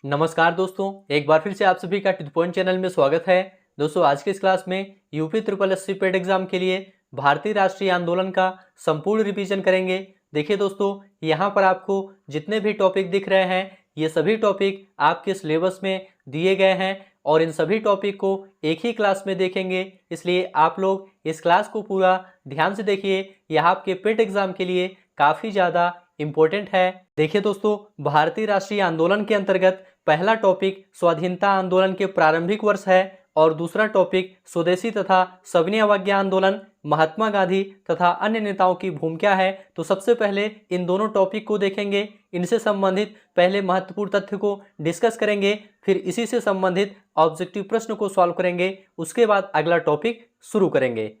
नमस्कार दोस्तों, एक बार फिर से आप सभी का टू द पॉइंट चैनल में स्वागत है। दोस्तों, आज के इस क्लास में UP triple SC paid exam के लिए भारतीय राष्ट्रीय आंदोलन का संपूर्ण रिवीजन करेंगे। देखिए दोस्तों, यहाँ पर आपको जितने भी टॉपिक दिख रहे हैं ये सभी टॉपिक आपके सिलेबस में दिए गए हैं और इन सभी टॉपिक को एक ही क्लास में देखेंगे, इसलिए आप लोग इस क्लास को पूरा ध्यान से देखिए। यह आपके पेड एग्जाम के लिए काफ़ी ज़्यादा इम्पोर्टेंट है। देखिए दोस्तों, भारतीय राष्ट्रीय आंदोलन के अंतर्गत पहला टॉपिक स्वाधीनता आंदोलन के प्रारंभिक वर्ष है और दूसरा टॉपिक स्वदेशी तथा सविनय अवज्ञा आंदोलन, महात्मा गांधी तथा अन्य नेताओं की भूमिका है। तो सबसे पहले इन दोनों टॉपिक को देखेंगे, इनसे संबंधित पहले महत्वपूर्ण तथ्य को डिस्कस करेंगे, फिर इसी से संबंधित ऑब्जेक्टिव प्रश्न को सॉल्व करेंगे, उसके बाद अगला टॉपिक शुरू करेंगे।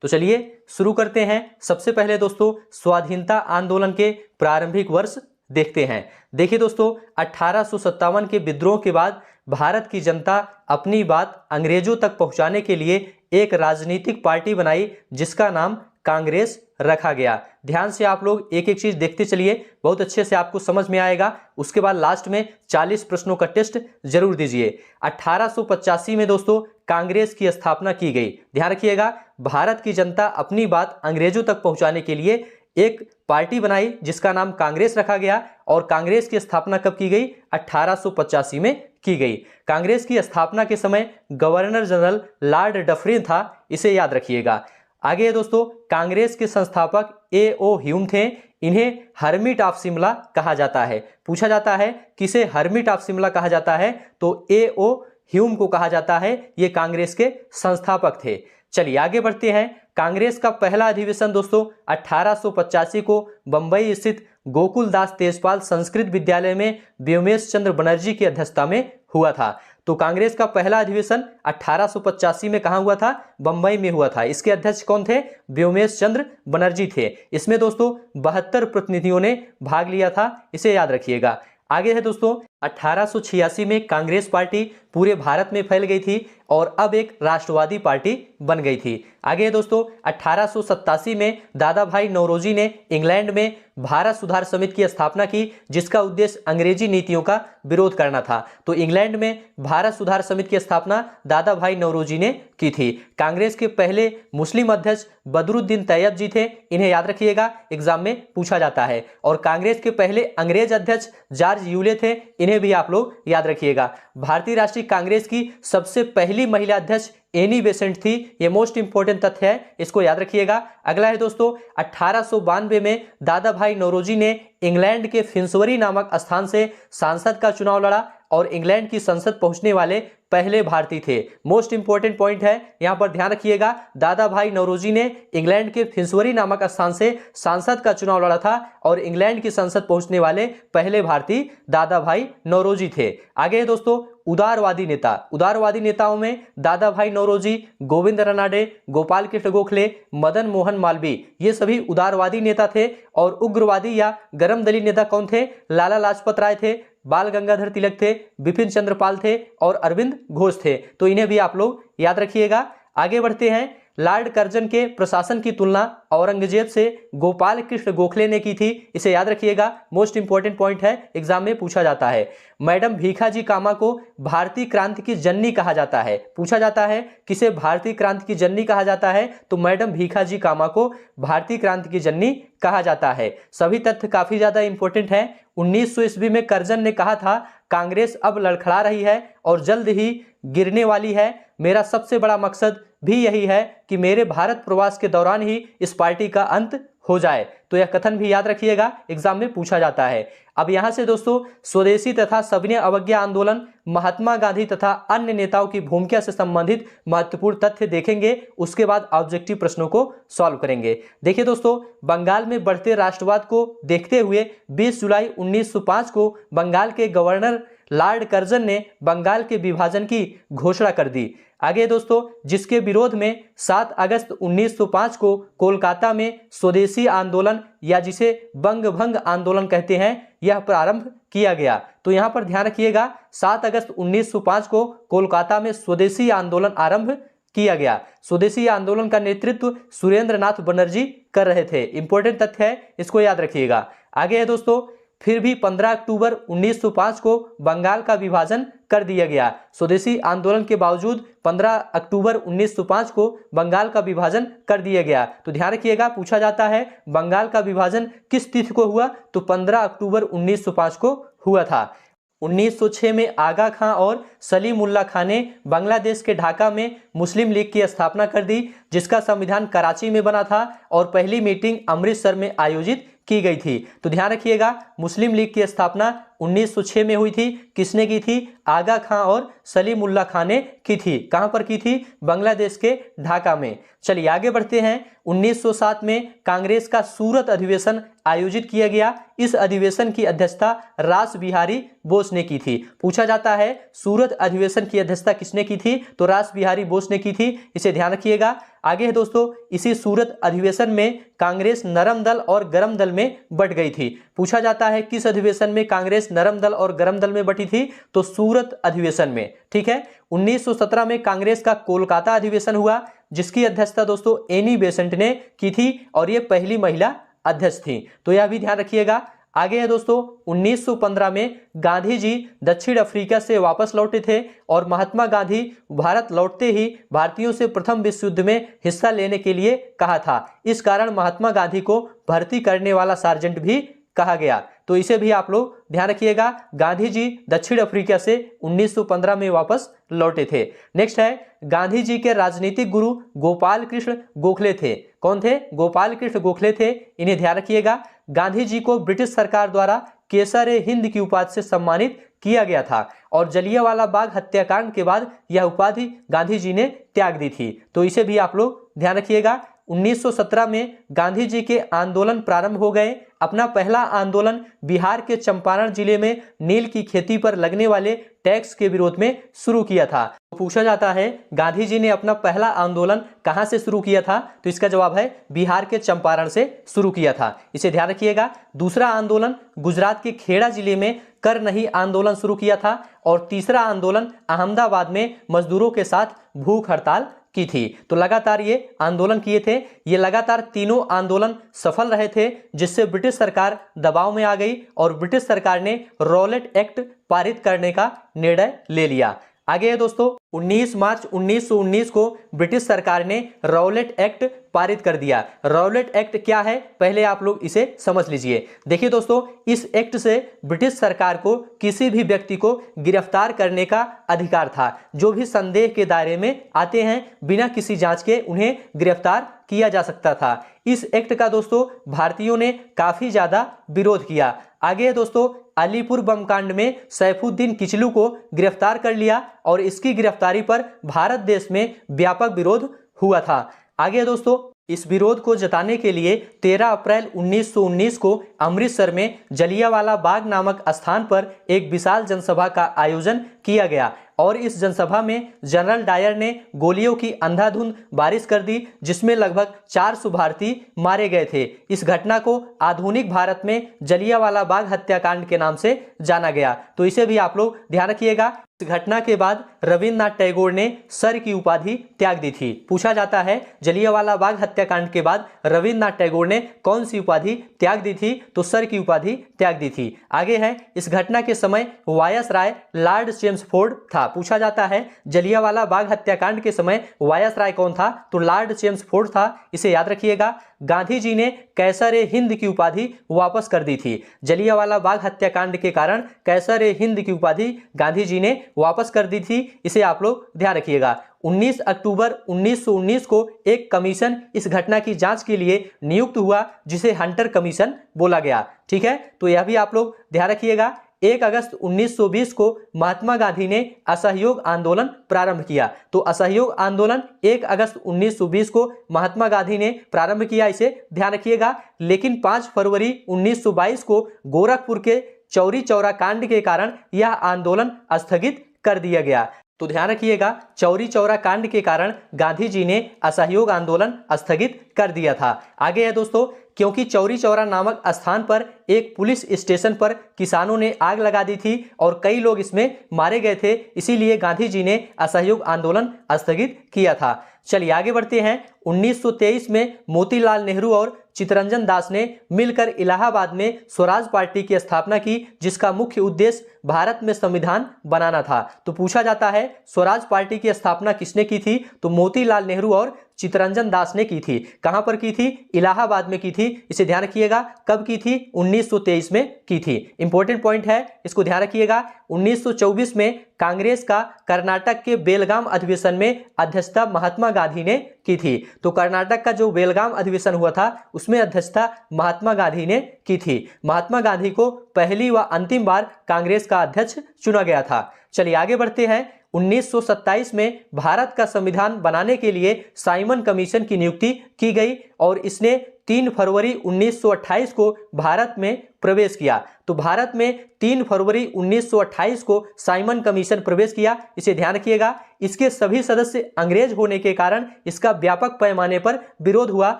तो चलिए शुरू करते हैं। सबसे पहले दोस्तों स्वाधीनता आंदोलन के प्रारंभिक वर्ष देखते हैं। देखिए दोस्तों, 1857 के विद्रोह के बाद भारत की जनता अपनी बात अंग्रेजों तक पहुंचाने के लिए एक राजनीतिक पार्टी बनाई जिसका नाम कांग्रेस रखा गया। ध्यान से आप लोग एक एक चीज देखते चलिए, बहुत अच्छे से आपको समझ में आएगा। उसके बाद लास्ट में 40 प्रश्नों का टेस्ट जरूर दीजिए। 1885 में दोस्तों कांग्रेस की स्थापना की गई। ध्यान रखिएगा, भारत की जनता अपनी बात अंग्रेजों तक पहुंचाने के लिए एक पार्टी बनाई जिसका नाम कांग्रेस रखा गया और कांग्रेस की स्थापना कब की गई? 1885 में की गई। कांग्रेस की स्थापना के समय गवर्नर जनरल लॉर्ड डफरिन था, इसे याद रखिएगा। आगे दोस्तों, कांग्रेस के संस्थापक A.O. ह्यूम थे। इन्हें हर्मिट ऑफ शिमला कहा जाता है। पूछा जाता है किसे हर्मिट ऑफ शिमला कहा जाता है, तो A.O. ह्यूम को कहा जाता है। ये कांग्रेस के संस्थापक थे। चलिए आगे बढ़ते हैं। कांग्रेस का पहला अधिवेशन दोस्तों 1885 को बंबई स्थित गोकुलदास तेजपाल संस्कृत विद्यालय में व्योमेश चंद्र बनर्जी की अध्यक्षता में हुआ था। तो कांग्रेस का पहला अधिवेशन 1885 में कहां हुआ था? बंबई में हुआ था। इसके अध्यक्ष कौन थे? व्योमेश चंद्र बनर्जी थे। इसमें दोस्तों 72 प्रतिनिधियों ने भाग लिया था, इसे याद रखिएगा। आगे है दोस्तों, 1886 में कांग्रेस पार्टी पूरे भारत में फैल गई थी और अब एक राष्ट्रवादी पार्टी बन गई थी। आगे है दोस्तों, 1887 में दादा भाई नौरोजी ने इंग्लैंड में भारत सुधार समिति की स्थापना की जिसका उद्देश्य अंग्रेजी नीतियों का विरोध करना था। तो इंग्लैंड में भारत सुधार समिति की स्थापना दादा भाई नौरोजी ने की थी। कांग्रेस के पहले मुस्लिम अध्यक्ष बदरुद्दीन तैयब जी थे, इन्हें याद रखिएगा, एग्जाम में पूछा जाता है। और कांग्रेस के पहले अंग्रेज अध्यक्ष जॉर्ज यूले थे, इन्हें भी आप लोग याद रखिएगा। भारतीय राष्ट्रीय कांग्रेस की सबसे पहली महिला अध्यक्ष एनी बेसेंट थी। ये मोस्ट इंपोर्टेंट तथ्य है, इसको याद रखिएगा। अगला है दोस्तों, 1892 में दादा भाई नौरोजी ने इंग्लैंड के फिंसबरी नामक स्थान से सांसद का चुनाव लड़ा और इंग्लैंड की संसद पहुंचने वाले पहले भारतीय थे। मोस्ट इंपोर्टेंट पॉइंट है, यहां पर ध्यान रखिएगा। दादा भाई नौरोजी ने इंग्लैंड के फिंसबरी नामक स्थान से सांसद का चुनाव लड़ा था और इंग्लैंड की संसद पहुंचने वाले पहले भारतीय दादा भाई नौरोजी थे। आगे दोस्तों, उदारवादी नेता। उदारवादी नेताओं में दादा भाई नौरोजी, गोविंद रनाडे, गोपाल कृष्ण गोखले, मदन मोहन मालवीय, ये सभी उदारवादी नेता थे। और उग्रवादी या गरमदली नेता कौन थे? लाला लाजपत राय थे, बाल गंगाधर तिलक थे, बिपिन चंद्र पाल थे और अरविंद घोष थे। तो इन्हें भी आप लोग याद रखिएगा। आगे बढ़ते हैं। लॉर्ड कर्जन के प्रशासन की तुलना औरंगजेब से गोपाल कृष्ण गोखले ने की थी, इसे याद रखिएगा। मोस्ट इंपोर्टेंट पॉइंट है, एग्जाम में पूछा जाता है। मैडम भीखाजी कामा को भारतीय क्रांति की जननी कहा जाता है। पूछा जाता है किसे भारतीय क्रांति की जननी कहा जाता है, तो मैडम भीखाजी कामा को भारतीय क्रांति की जननी कहा जाता है। सभी तथ्य काफी ज्यादा इंपॉर्टेंट है। 1900 ईस्वी में कर्जन ने कहा था कांग्रेस अब लड़खड़ा रही है और जल्द ही गिरने वाली है। मेरा सबसे बड़ा मकसद भी यही है कि मेरे भारत प्रवास के दौरान ही इस पार्टी का अंत हो जाए। तो यह कथन भी याद रखिएगा, एग्जाम में पूछा जाता है। अब यहां से दोस्तों स्वदेशी तथा सविनय अवज्ञा आंदोलन, महात्मा गांधी तथा अन्य नेताओं की भूमिका से संबंधित महत्वपूर्ण तथ्य देखेंगे, उसके बाद ऑब्जेक्टिव प्रश्नों को सॉल्व करेंगे। देखिए दोस्तों, बंगाल में बढ़ते राष्ट्रवाद को देखते हुए 20 जुलाई 1905 को बंगाल के गवर्नर लॉर्ड कर्जन ने बंगाल के विभाजन की घोषणा कर दी। आगे दोस्तों, जिसके विरोध में 7 अगस्त 1905 को कोलकाता में स्वदेशी आंदोलन या जिसे बंग भंग आंदोलन कहते हैं, यह प्रारंभ किया गया। तो यहां पर ध्यान रखिएगा, 7 अगस्त 1905 को कोलकाता में स्वदेशी आंदोलन आरंभ किया गया। स्वदेशी आंदोलन का नेतृत्व सुरेंद्र नाथ बनर्जी कर रहे थे। इंपॉर्टेंट तथ्य है, इसको याद रखिएगा। आगे है दोस्तों, फिर भी 15 अक्टूबर 1905 को बंगाल का विभाजन कर दिया गया। स्वदेशी आंदोलन के बावजूद 15 अक्टूबर 1905 को बंगाल का विभाजन कर दिया गया। तो ध्यान रखिएगा, पूछा जाता है बंगाल का विभाजन किस तिथि को हुआ, तो 15 अक्टूबर 1905 को हुआ था। 1906 में आगा खां और सलीमुल्लाह खां ने बांग्लादेश के ढाका में मुस्लिम लीग की स्थापना कर दी, जिसका संविधान कराची में बना था और पहली मीटिंग अमृतसर में आयोजित की गई थी। तो ध्यान रखिएगा, मुस्लिम लीग की स्थापना 1906 में हुई थी। किसने की थी? आगा खां और सलीमुल्लाह खां ने की थी। कहां पर की थी? बांग्लादेश के ढाका में। चलिए आगे बढ़ते हैं। 1907 में कांग्रेस का सूरत अधिवेशन आयोजित किया गया। इस अधिवेशन की अध्यक्षता रास बिहारी बोस ने की थी। पूछा जाता है सूरत अधिवेशन की अध्यक्षता किसने की थी, तो रास बिहारी बोस ने की थी। इसे ध्यान रखिएगा। आगे है दोस्तों, इसी सूरत अधिवेशन में कांग्रेस नरम दल और गरम दल में बट गई थी। पूछा जाता है किस अधिवेशन में कांग्रेस नरम दल और गरम दल में बटी थी, तो सूरत अधिवेशन में। ठीक है। 1917 में कांग्रेस का कोलकाता अधिवेशन हुआ, जिसकी अध्यक्षता दोस्तों एनी बेसेंट ने की थी और ये पहली महिला अध्यक्ष थी। तो यह भी ध्यान रखिएगा। आगे है दोस्तों, 1915 में गांधी जी दक्षिण अफ्रीका से वापस लौटे थे और महात्मा गांधी भारत लौटते ही भारतीयों से प्रथम विश्व युद्ध में हिस्सा लेने के लिए कहा था। इस कारण महात्मा गांधी को भर्ती करने वाला सार्जेंट भी कहा गया। तो इसे भी आप लोग ध्यान रखिएगा। गांधी जी दक्षिण अफ्रीका से 1915 में वापस लौटे थे। नेक्स्ट है, गांधी जी के राजनीतिक गुरु गोपाल कृष्ण गोखले थे। कौन थे? गोपाल कृष्ण गोखले थे। इन्हें ध्यान रखिएगा। गांधी जी को ब्रिटिश सरकार द्वारा केसर-ए-हिंद की उपाधि से सम्मानित किया गया था और जलियांवाला बाग हत्याकांड के बाद यह उपाधि गांधी जी ने त्याग दी थी। तो इसे भी आप लोग ध्यान रखिएगा। 1917 में गांधी जी के आंदोलन प्रारंभ हो गए। अपना पहला आंदोलन बिहार के चंपारण जिले में नील की खेती पर लगने वाले टैक्स के विरोध में शुरू किया था। पूछा जाता है गांधी जी ने अपना पहला आंदोलन कहां से शुरू किया था, तो इसका जवाब है बिहार के चंपारण से शुरू किया था। इसे ध्यान रखिएगा। दूसरा आंदोलन गुजरात के खेड़ा जिले में कर नहीं आंदोलन शुरू किया था और तीसरा आंदोलन अहमदाबाद में मजदूरों के साथ भूख हड़ताल की थी। तो लगातार ये आंदोलन किए थे। ये लगातार तीनों आंदोलन सफल रहे थे, जिससे ब्रिटिश सरकार दबाव में आ गई और ब्रिटिश सरकार ने रॉलेट एक्ट पारित करने का निर्णय ले लिया। आगे है दोस्तों, 19 मार्च 1919 को ब्रिटिश सरकार ने रॉलेट एक्ट पारित कर दिया। रॉलेट एक्ट क्या है, पहले आप लोग इसे समझ लीजिए। देखिए दोस्तों, इस एक्ट से ब्रिटिश सरकार को किसी भी व्यक्ति को गिरफ्तार करने का अधिकार था। जो भी संदेह के दायरे में आते हैं, बिना किसी जांच के उन्हें गिरफ्तार किया जा सकता था। इस एक्ट का दोस्तों भारतीयों ने काफी ज्यादा विरोध किया। आगे है दोस्तों, अलीपुर बम कांड में सैफुद्दीन किचलू को गिरफ्तार कर लिया और इसकी गिरफ्तारी पर भारत देश में व्यापक विरोध हुआ था। आगे दोस्तों, इस विरोध को जताने के लिए 13 अप्रैल 1919 को अमृतसर में जलियांवाला बाग नामक स्थान पर एक विशाल जनसभा का आयोजन किया गया और इस जनसभा में जनरल डायर ने गोलियों की अंधाधुंध बारिश कर दी, जिसमें लगभग 400 भारतीय मारे गए थे। इस घटना को आधुनिक भारत में जलियांवाला बाग हत्याकांड के नाम से जाना गया। तो इसे भी आप लोग ध्यान रखिएगा। इस घटना के बाद रविन्द्रनाथ टैगोर ने सर की उपाधि त्याग दी थी। पूछा जाता है जलियांवाला बाग हत्याकांड के बाद रविन्द्रनाथ टैगोर ने कौन सी उपाधि त्याग दी थी, तो सर की उपाधि त्याग दी थी। आगे है, इस घटना के समय वायसराय लॉर्ड चेम्सफोर्ड था। पूछा जाता है जलियांवाला बाग हत्याकांड के समय वायसराय कौन था, तो लॉर्ड चेम्सफोर्ड था। इसे याद रखिएगा। गांधी जी ने कैसर-ए-हिंद की उपाधि वापस कर दी थी। जलियांवाला बाग हत्याकांड के कारण कैसर-ए-हिंद की उपाधि गांधी जी ने वापस कर दी थी। इसे आप लोग ध्यान रखिएगा। 19 अक्टूबर 1919 को एक कमीशन इस घटना की जांच के लिए नियुक्त हुआ, जिसे हंटर कमीशन बोला गया। ठीक है, तो यह भी आप लोग ध्यान रखिएगा। 1 अगस्त 1920 को महात्मा गांधी ने असहयोग आंदोलन प्रारंभ किया। तो असहयोग आंदोलन 1 अगस्त 1920 को महात्मा गांधी ने प्रारंभ किया, इसे ध्यान रखिएगा। लेकिन 5 फरवरी 1922 को गोरखपुर के चौरी चौरा कांड के कारण यह आंदोलन स्थगित कर दिया गया। तो ध्यान रखिएगा, चौरी चौरा कांड के कारण गांधी जी ने असहयोग आंदोलन स्थगित कर दिया था। आगे है दोस्तों, क्योंकि चौरी चौरा नामक स्थान पर एक पुलिस स्टेशन पर किसानों ने आग लगा दी थी और कई लोग इसमें मारे गए थे, इसीलिए गांधी जी ने असहयोग आंदोलन स्थगित किया था। चलिए आगे बढ़ते हैं। 1923 में मोतीलाल नेहरू और चित्तरंजन दास ने मिलकर इलाहाबाद में स्वराज पार्टी की स्थापना की, जिसका मुख्य उद्देश्य भारत में संविधान बनाना था। तो पूछा जाता है स्वराज पार्टी की स्थापना किसने की थी? तो मोतीलाल नेहरू और चित्तरंजन दास ने की थी। कहां पर की थी? इलाहाबाद में की थी। इसे ध्यान रखिएगा। कब की थी? 1923 में की थी। इंपॉर्टेंट पॉइंट है, इसको ध्यान रखिएगा। 1924 में कांग्रेस का कर्नाटक के बेलगाम अधिवेशन में अध्यक्षता महात्मा गांधी ने की थी। तो कर्नाटक का जो बेलगाम अधिवेशन हुआ था उसमें अध्यक्षता महात्मा गांधी ने की थी। महात्मा गांधी को पहली व अंतिम बार कांग्रेस का अध्यक्ष चुना गया था। चलिए आगे बढ़ते हैं। 1927 में भारत का संविधान बनाने के लिए साइमन कमीशन की नियुक्ति की गई और इसने 3 फरवरी 1928 को भारत में प्रवेश किया। तो भारत में 3 फरवरी 1928 को साइमन कमीशन प्रवेश किया। इसे ध्यान रखिएगा। इसके सभी सदस्य अंग्रेज होने के कारण इसका व्यापक पैमाने पर विरोध हुआ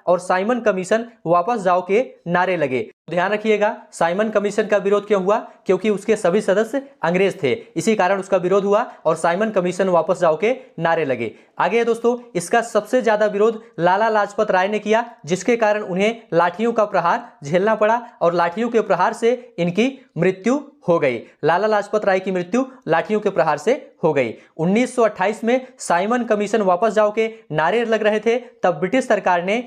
और साइमन कमीशन वापस जाओ के नारे लगे। ध्यान रखिएगा, साइमन कमीशन का विरोध क्यों हुआ? क्योंकि उसके सभी सदस्य अंग्रेज थे, इसी कारण उसका विरोध हुआ और साइमन कमीशन वापस जाओ के नारे लगे। आगे दोस्तों, इसका सबसे ज्यादा विरोध लाला लाजपत राय ने किया, जिसके कारण उन्हें लाठियों का प्रहार झेलना पड़ा और लाठियों के प्रहार से इनकी मृत्यु हो गई। लाला लाजपत राय की मृत्यु लाठियों के प्रहार से हो गई। 1928 में साइमन कमीशन वापस जाओ के नारे लग रहे थे, तब ब्रिटिश सरकार ने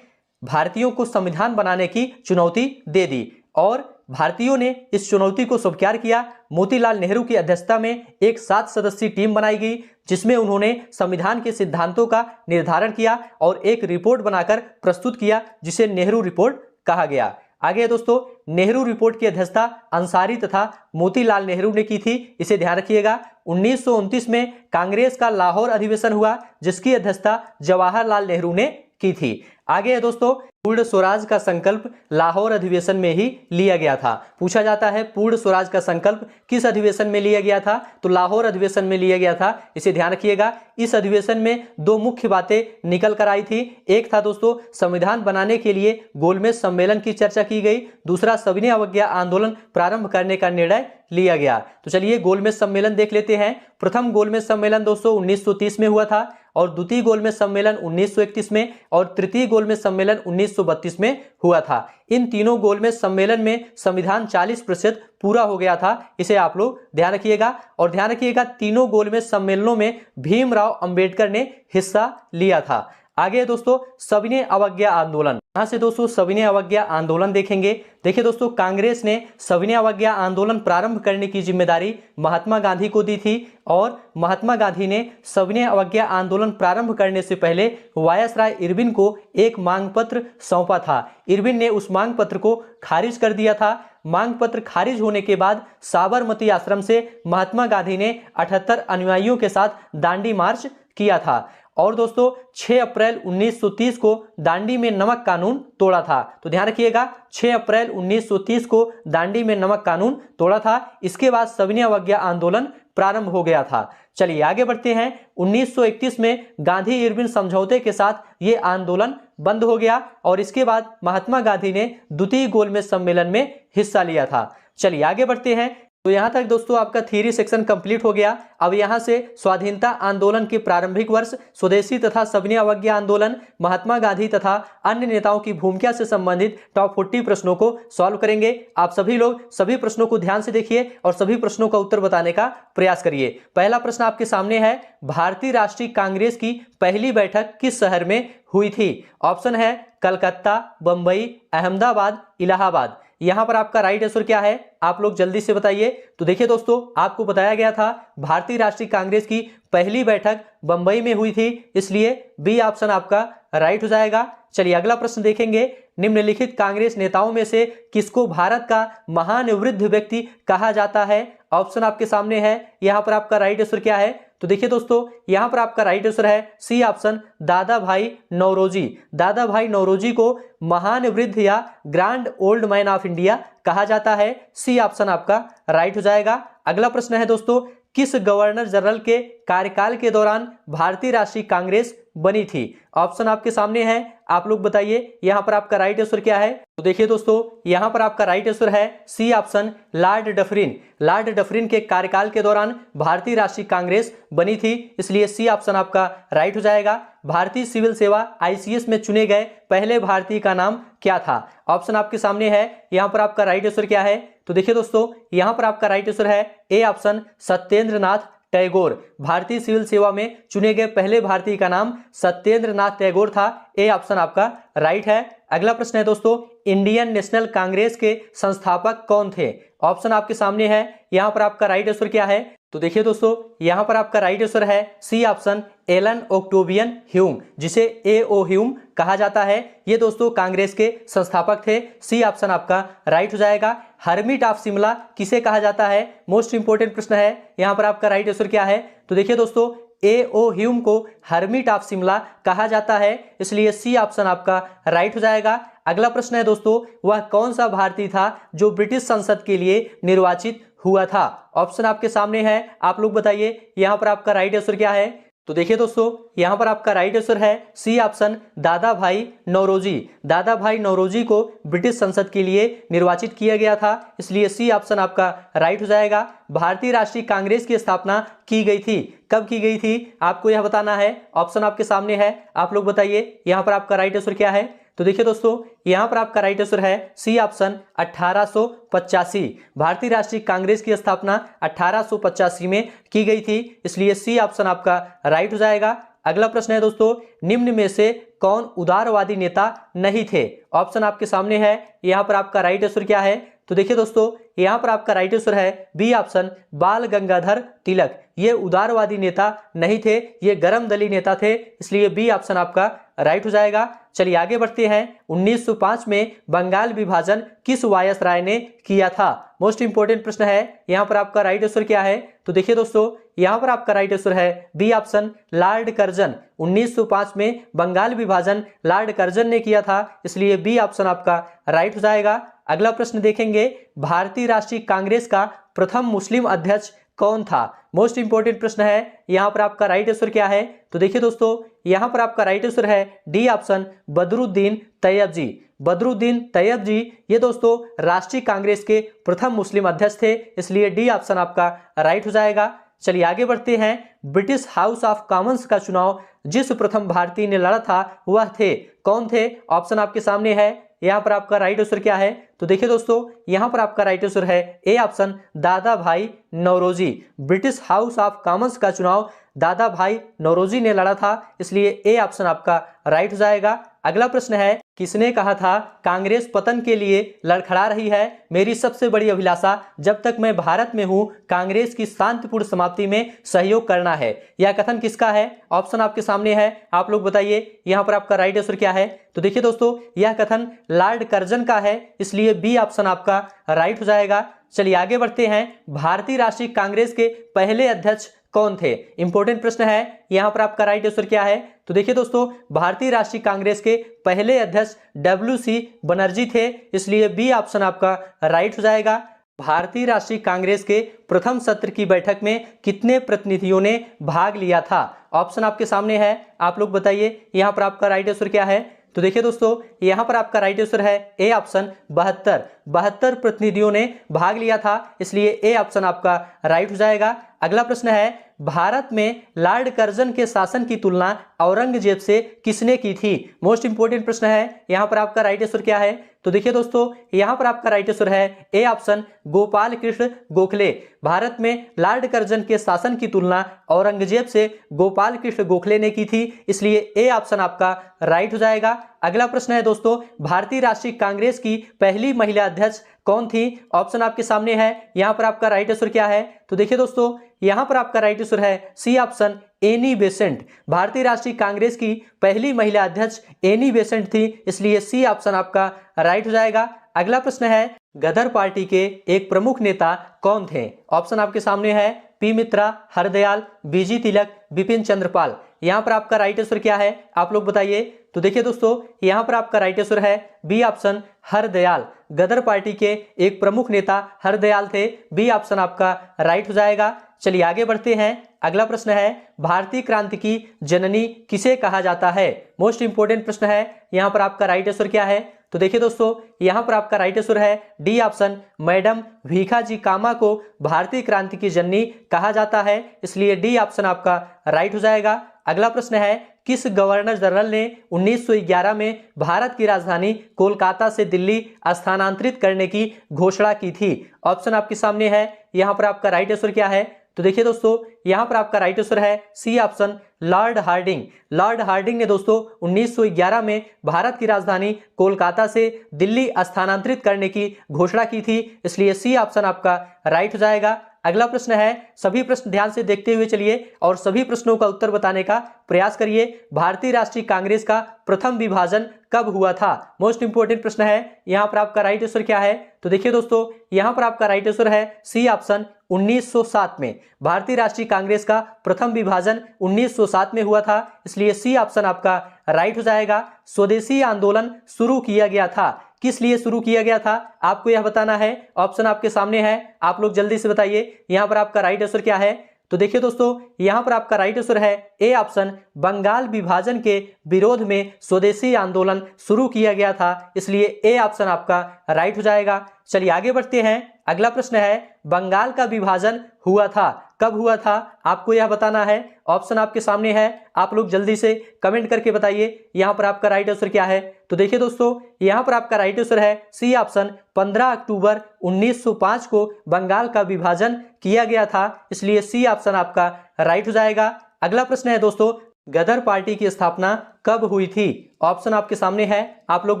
भारतीयों को संविधान बनाने की चुनौती दे दी और भारतीयों ने इस चुनौती को स्वीकार किया। मोतीलाल नेहरू की अध्यक्षता में एक 7 सदस्यीय टीम बनाई गई, जिसमें उन्होंने संविधान के सिद्धांतों का निर्धारण किया और एक रिपोर्ट बनाकर प्रस्तुत किया, जिसे नेहरू रिपोर्ट कहा गया। आगे दोस्तों, नेहरू रिपोर्ट की अध्यक्षता अंसारी तथा मोतीलाल नेहरू ने की थी। इसे ध्यान रखिएगा। 1929 में कांग्रेस का लाहौर अधिवेशन हुआ, जिसकी अध्यक्षता जवाहरलाल नेहरू ने की थी। आगे है दोस्तों, पूर्ण स्वराज का संकल्प लाहौर अधिवेशन में ही लिया गया था। पूछा जाता है पूर्ण स्वराज का संकल्प किस अधिवेशन में लिया गया था? तो लाहौर अधिवेशन में लिया गया था। इसे ध्यान रखिएगा। इस अधिवेशन में 2 मुख्य बातें निकल कर आई थी। एक था दोस्तों, संविधान बनाने के लिए गोलमेज सम्मेलन की चर्चा की गई। दूसरा, सविनय अवज्ञा आंदोलन प्रारंभ करने का निर्णय लिया गया। तो चलिए गोलमेज सम्मेलन देख लेते हैं। प्रथम गोलमेज सम्मेलन दोस्तों 1930 में हुआ था और द्वितीय गोलमेज सम्मेलन 1931 में और तृतीय गोलमेज सम्मेलन 1932 में हुआ था। इन तीनों गोलमेज सम्मेलन में संविधान 40% पूरा हो गया था। इसे आप लोग ध्यान रखिएगा। और ध्यान रखिएगा, तीनों गोलमेज सम्मेलनों में भीमराव अंबेडकर ने हिस्सा लिया था। आगे दोस्तों, सविनय अवज्ञा आंदोलन। यहां से दोस्तों सविनय अवज्ञा आंदोलन देखेंगे। देखिए दोस्तों, कांग्रेस ने सविनय अवज्ञा आंदोलन प्रारंभ करने की जिम्मेदारी महात्मा गांधी को दी थी और महात्मा गांधी ने सविनय अवज्ञा आंदोलन प्रारंभ करने से पहले वायसराय इरविन को एक मांग पत्र सौंपा था। इरविन ने उस मांग पत्र को खारिज कर दिया था। मांग पत्र खारिज होने के बाद साबरमती आश्रम से महात्मा गांधी ने 78 अनुयायियों के साथ दांडी मार्च किया था और दोस्तों 6 अप्रैल 1930 को दांडी में नमक कानून तोड़ा था। तो ध्यान रखिएगा, 6 अप्रैल 1930 को दांडी में नमक कानून तोड़ा था। इसके बाद सविनय अवज्ञा आंदोलन प्रारंभ हो गया था। चलिए आगे बढ़ते हैं। 1931 में गांधी इरविन समझौते के साथ ये आंदोलन बंद हो गया और इसके बाद महात्मा गांधी ने द्वितीय गोलमेज सम्मेलन में हिस्सा लिया था। चलिए आगे बढ़ते हैं। तो यहां तक दोस्तों आपका थ्योरी सेक्शन कंप्लीट हो गया। अब यहां से स्वाधीनता आंदोलन के प्रारंभिक वर्ष, स्वदेशी तथा सविनय अवज्ञा आंदोलन, महात्मा गांधी तथा अन्य नेताओं की भूमिका से संबंधित टॉप 40 प्रश्नों को सॉल्व करेंगे। आप सभी लोग सभी प्रश्नों को ध्यान से देखिए और सभी प्रश्नों का उत्तर बताने का प्रयास करिए। पहला प्रश्न आपके सामने है, भारतीय राष्ट्रीय कांग्रेस की पहली बैठक किस शहर में हुई थी? ऑप्शन है कलकत्ता, बंबई, अहमदाबाद, इलाहाबाद। यहां पर आपका राइट आंसर क्या है? आप लोग जल्दी से बताइए। तो देखिए दोस्तों, आपको बताया गया था भारतीय राष्ट्रीय कांग्रेस की पहली बैठक बंबई में हुई थी, इसलिए बी ऑप्शन आपका राइट हो जाएगा। चलिए अगला प्रश्न देखेंगे। निम्नलिखित कांग्रेस नेताओं में से किसको भारत का महान वृद्ध व्यक्ति कहा जाता है? ऑप्शन आपके सामने है। यहां पर आपका राइट आंसर क्या है? तो देखिए दोस्तों, यहां पर आपका राइट आंसर है C option, Dadabhai Naoroji. दादा भाई नौरोजी को महान वृद्ध या grand old man of India कहा जाता है। सी ऑप्शन आपका राइट हो जाएगा। अगला प्रश्न है दोस्तों, किस गवर्नर जनरल के कार्यकाल के दौरान भारतीय राष्ट्रीय कांग्रेस बनी थी? ऑप्शन आपके सामने है, आप लोग बताइए यहां पर आपका राइट आंसर क्या है। तो देखिए दोस्तों, यहां पर आपका राइट आंसर है C option, Lord Dufferin. Lord Dufferin के कार्यकाल के दौरान भारतीय राष्ट्रीय कांग्रेस बनी थी, इसलिए सी ऑप्शन आपका राइट हो जाएगा। भारतीय सिविल सेवा आईसीएस में चुने गए पहले भारतीय का नाम क्या था? ऑप्शन आपके सामने है, यहां पर आपका राइट आंसर क्या है। तो देखिए दोस्तों, यहां पर आपका राइट आंसर है ए ऑप्शन, सत्येंद्र नाथ टैगोर। भारतीय सिविल सेवा में चुने गए पहले भारतीय का नाम सत्येंद्र नाथ टैगोर था। ए ऑप्शन आपका राइट है। अगला प्रश्न है दोस्तों, इंडियन नेशनल कांग्रेस के संस्थापक कौन थे? ऑप्शन आपके सामने है, यहां पर आपका राइट आंसर क्या है। तो देखिए दोस्तों, यहां पर आपका राइट आंसर है सी ऑप्शन, एलन ओक्टोवियन ह्यूम, जिसे ए.ओ. ह्यूम कहा जाता है। ये दोस्तों कांग्रेस के संस्थापक थे। सी ऑप्शन आपका राइट हो जाएगा। हर्मिट ऑफ शिमला किसे कहा जाता है? मोस्ट इंपोर्टेंट प्रश्न है, यहां पर आपका राइट आंसर क्या है। तो देखिए दोस्तों, ए.ओ. ह्यूम को हर्मिट ऑफ शिमला कहा जाता है, इसलिए सी ऑप्शन आपका राइट हो जाएगा। अगला प्रश्न है दोस्तों, वह कौन सा भारतीय था जो ब्रिटिश संसद के लिए निर्वाचित हुआ था? ऑप्शन आपके सामने है, आप लोग बताइए यहां पर आपका राइट आंसर क्या है। तो देखिए दोस्तों, यहां पर आपका राइट आंसर है C option, Dadabhai Naoroji. दादा भाई नौरोजी को ब्रिटिश संसद के लिए निर्वाचित किया गया था, इसलिए सी ऑप्शन आपका राइट हो जाएगा। भारतीय राष्ट्रीय कांग्रेस की स्थापना की गई थी, कब की गई थी आपको यह बताना है। ऑप्शन आपके सामने है, आप लोग बताइए यहां पर आपका राइट आंसर क्या है। तो देखिए दोस्तों, यहां पर आपका राइट आंसर है सी ऑप्शन, 1885। भारतीय राष्ट्रीय कांग्रेस की स्थापना 1885 में की गई थी, इसलिए सी ऑप्शन आपका राइट हो जाएगा। अगला प्रश्न है दोस्तों, निम्न में से कौन उदारवादी नेता नहीं थे? ऑप्शन आपके सामने है, यहां पर आपका राइट आंसर क्या है। तो देखिए दोस्तों, यहां पर आपका राइट आंसर है बी ऑप्शन, बाल गंगाधर तिलक। ये उदारवादी नेता नहीं थे, ये गर्मदली नेता थे, इसलिए बी ऑप्शन आपका राइट हो जाएगा। चलिए आगे बढ़ते हैं। 1905 में बंगाल विभाजन किस वायसराय ने किया था? मोस्ट इंपोर्टेंट प्रश्न है, यहां पर आपका राइट आंसर क्या है। तो देखिए दोस्तों, यहां पर आपका राइट आंसर है बी ऑप्शन, लॉर्ड कर्जन। 1905 में बंगाल विभाजन लॉर्ड कर्जन ने किया था, इसलिए बी ऑप्शन आपका राइट हो जाएगा। अगला प्रश्न देखेंगे, भारतीय राष्ट्रीय कांग्रेस का प्रथम मुस्लिम अध्यक्ष कौन था? मोस्ट इंपोर्टेंट प्रश्न है, यहां पर आपका राइट आंसर क्या है। तो देखिए दोस्तों, यहां पर आपका राइट आंसर है डी ऑप्शन, बदरुद्दीन तैयब जी। बदरुद्दीन तैयब जी ये दोस्तों राष्ट्रीय कांग्रेस के प्रथम मुस्लिम अध्यक्ष थे, इसलिए डी ऑप्शन आपका राइट हो जाएगा। चलिए आगे बढ़ते हैं। ब्रिटिश हाउस ऑफ कॉमन्स का चुनाव जिस प्रथम भारतीय ने लड़ा था वह थे, कौन थे? ऑप्शन आपके सामने है, यहां पर आपका राइट आंसर क्या है। तो देखिए दोस्तों, यहां पर आपका राइट आंसर है A option, Dadabhai Naoroji. British House of Commons का चुनाव दादा भाई नौरोजी ने लड़ा था, इसलिए ए ऑप्शन आपका राइट हो जाएगा। अगला प्रश्न है, किसने कहा था कांग्रेस पतन के लिए लड़खड़ा रही है? मेरी सबसे बड़ी अभिलाषा जब तक मैं भारत में हूं कांग्रेस की शांतिपूर्ण समाप्ति में सहयोग करना है। यह कथन किसका है? ऑप्शन आपके सामने है, आप लोग बताइए यहां पर आपका राइट आंसर क्या है। तो देखिए दोस्तों, यह कथन लॉर्ड कर्जन का है, इसलिए बी ऑप्शन आपका राइट हो जाएगा। चलिए आगे बढ़ते हैं। भारतीय राष्ट्रीय कांग्रेस के पहले अध्यक्ष कौन थे? इंपॉर्टेंट प्रश्न है, यहां पर आपका राइट आंसर क्या है। तो देखिए दोस्तों, भारतीय राष्ट्रीय कांग्रेस के पहले अध्यक्ष डब्ल्यू.सी. बनर्जी थे, इसलिए बी ऑप्शन आपका राइट हो जाएगा। भारतीय राष्ट्रीय कांग्रेस के प्रथम सत्र की बैठक में कितने प्रतिनिधियों ने भाग लिया था? ऑप्शन आपके सामने है, आप लोग बताइए यहां पर आपका राइट आंसर क्या है। तो देखिए दोस्तों, यहां पर आपका राइट आंसर है ए ऑप्शन, 72 प्रतिनिधियों ने भाग लिया था, इसलिए ए ऑप्शन आपका राइट हो जाएगा। अगला प्रश्न है, भारत में लॉर्ड कर्जन के शासन की तुलना औरंगजेब से किसने की थी? मोस्ट इंपोर्टेंट प्रश्न है, यहां पर आपका राइट आंसर क्या है। तो देखिए दोस्तों, यहां पर आपका राइट आंसर है ए ऑप्शन, गोपाल कृष्ण गोखले। भारत में लॉर्ड कर्जन के शासन की तुलना औरंगजेब से गोपाल कृष्ण गोखले ने की थी, इसलिए ए ऑप्शन आपका राइट हो जाएगा। अगला प्रश्न है दोस्तों, भारतीय राष्ट्रीय कांग्रेस की पहली महिला अध्यक्ष कौन थी? ऑप्शन आपके सामने है, यहां पर आपका राइट आंसर क्या है। तो देखिए दोस्तों, यहां पर आपका राइट आंसर है सी ऑप्शन, एनी बेसेंट। भारतीय राष्ट्रीय कांग्रेस की पहली महिला अध्यक्ष एनी बेसेंट थी, इसलिए सी ऑप्शन आपका राइट हो जाएगा। अगला प्रश्न है, गदर पार्टी के एक प्रमुख नेता कौन थे? ऑप्शन आपके सामने है, पी मित्रा, हरदयाल, बीजी तिलक, बिपिन चंद्रपाल। यहां पर आपका राइट आंसर क्या है, आप लोग बताइए। तो देखिए दोस्तों, यहां पर आपका राइट आंसर है B option, Hardayal. Ghadar party के एक प्रमुख नेता हरदयाल थे, बी ऑप्शन आपका राइट हो जाएगा। चलिए आगे बढ़ते हैं। अगला प्रश्न है, भारतीय क्रांति की जननी किसे कहा जाता है? मोस्ट इंपोर्टेंट प्रश्न है। यहाँ पर आपका राइट आंसर क्या है? तो देखिए दोस्तों, यहाँ पर आपका राइट आंसर है डी ऑप्शन, मैडम भीखाजी कामा को भारतीय क्रांति की जननी कहा जाता है, इसलिए डी ऑप्शन आपका राइट हो जाएगा। अगला प्रश्न है, किस गवर्नर जनरल ने 1911 में भारत की राजधानी कोलकाता से दिल्ली स्थानांतरित करने की घोषणा की थी? ऑप्शन आपके सामने है। यहाँ पर आपका राइट आंसर क्या है? तो देखिए दोस्तों, यहाँ पर आपका राइट आंसर है C option, Lord Hardinge. Lord Hardinge ने दोस्तों 1911 में भारत की राजधानी कोलकाता से दिल्ली स्थानांतरित करने की घोषणा की थी, इसलिए सी ऑप्शन आपका राइट हो जाएगा। अगला प्रश्न है, सभी प्रश्न ध्यान से देखते हुए चलिए और सभी प्रश्नों का उत्तर बताने का प्रयास करिए। भारतीय राष्ट्रीय कांग्रेस का प्रथम विभाजन कब हुआ था? मोस्ट इंपोर्टेंट प्रश्न है। यहाँ पर आपका राइट आंसर क्या है? तो देखिए दोस्तों, यहाँ पर आपका राइट आंसर है सी ऑप्शन, 1907 में। भारतीय राष्ट्रीय कांग्रेस का प्रथम विभाजन 1907 में हुआ था, इसलिए सी ऑप्शन आपका राइट हो जाएगा। स्वदेशी आंदोलन शुरू किया गया था, किस लिए शुरू किया गया था आपको यह बताना है। ऑप्शन आपके सामने है, आप लोग जल्दी से बताइए। यहाँ पर आपका राइट आंसर क्या है? तो देखिए दोस्तों, यहाँ पर आपका राइट आंसर है ए ऑप्शन, बंगाल विभाजन के विरोध में स्वदेशी आंदोलन शुरू किया गया था, इसलिए ए ऑप्शन आपका राइट हो जाएगा। चलिए आगे बढ़ते हैं। अगला प्रश्न है, बंगाल का विभाजन हुआ था, कब हुआ था आपको यह बताना है। ऑप्शन आपके सामने है, आप लोग जल्दी से कमेंट करके बताइए। यहाँ पर आपका राइट आंसर क्या है? तो देखिए दोस्तों, यहाँ पर आपका राइट आंसर है सी ऑप्शन, 15 अक्टूबर 1905 को बंगाल का विभाजन किया गया था, इसलिए सी ऑप्शन आपका राइट हो जाएगा। अगला प्रश्न है दोस्तों, गदर पार्टी की स्थापना कब हुई थी? ऑप्शन आपके सामने है, आप लोग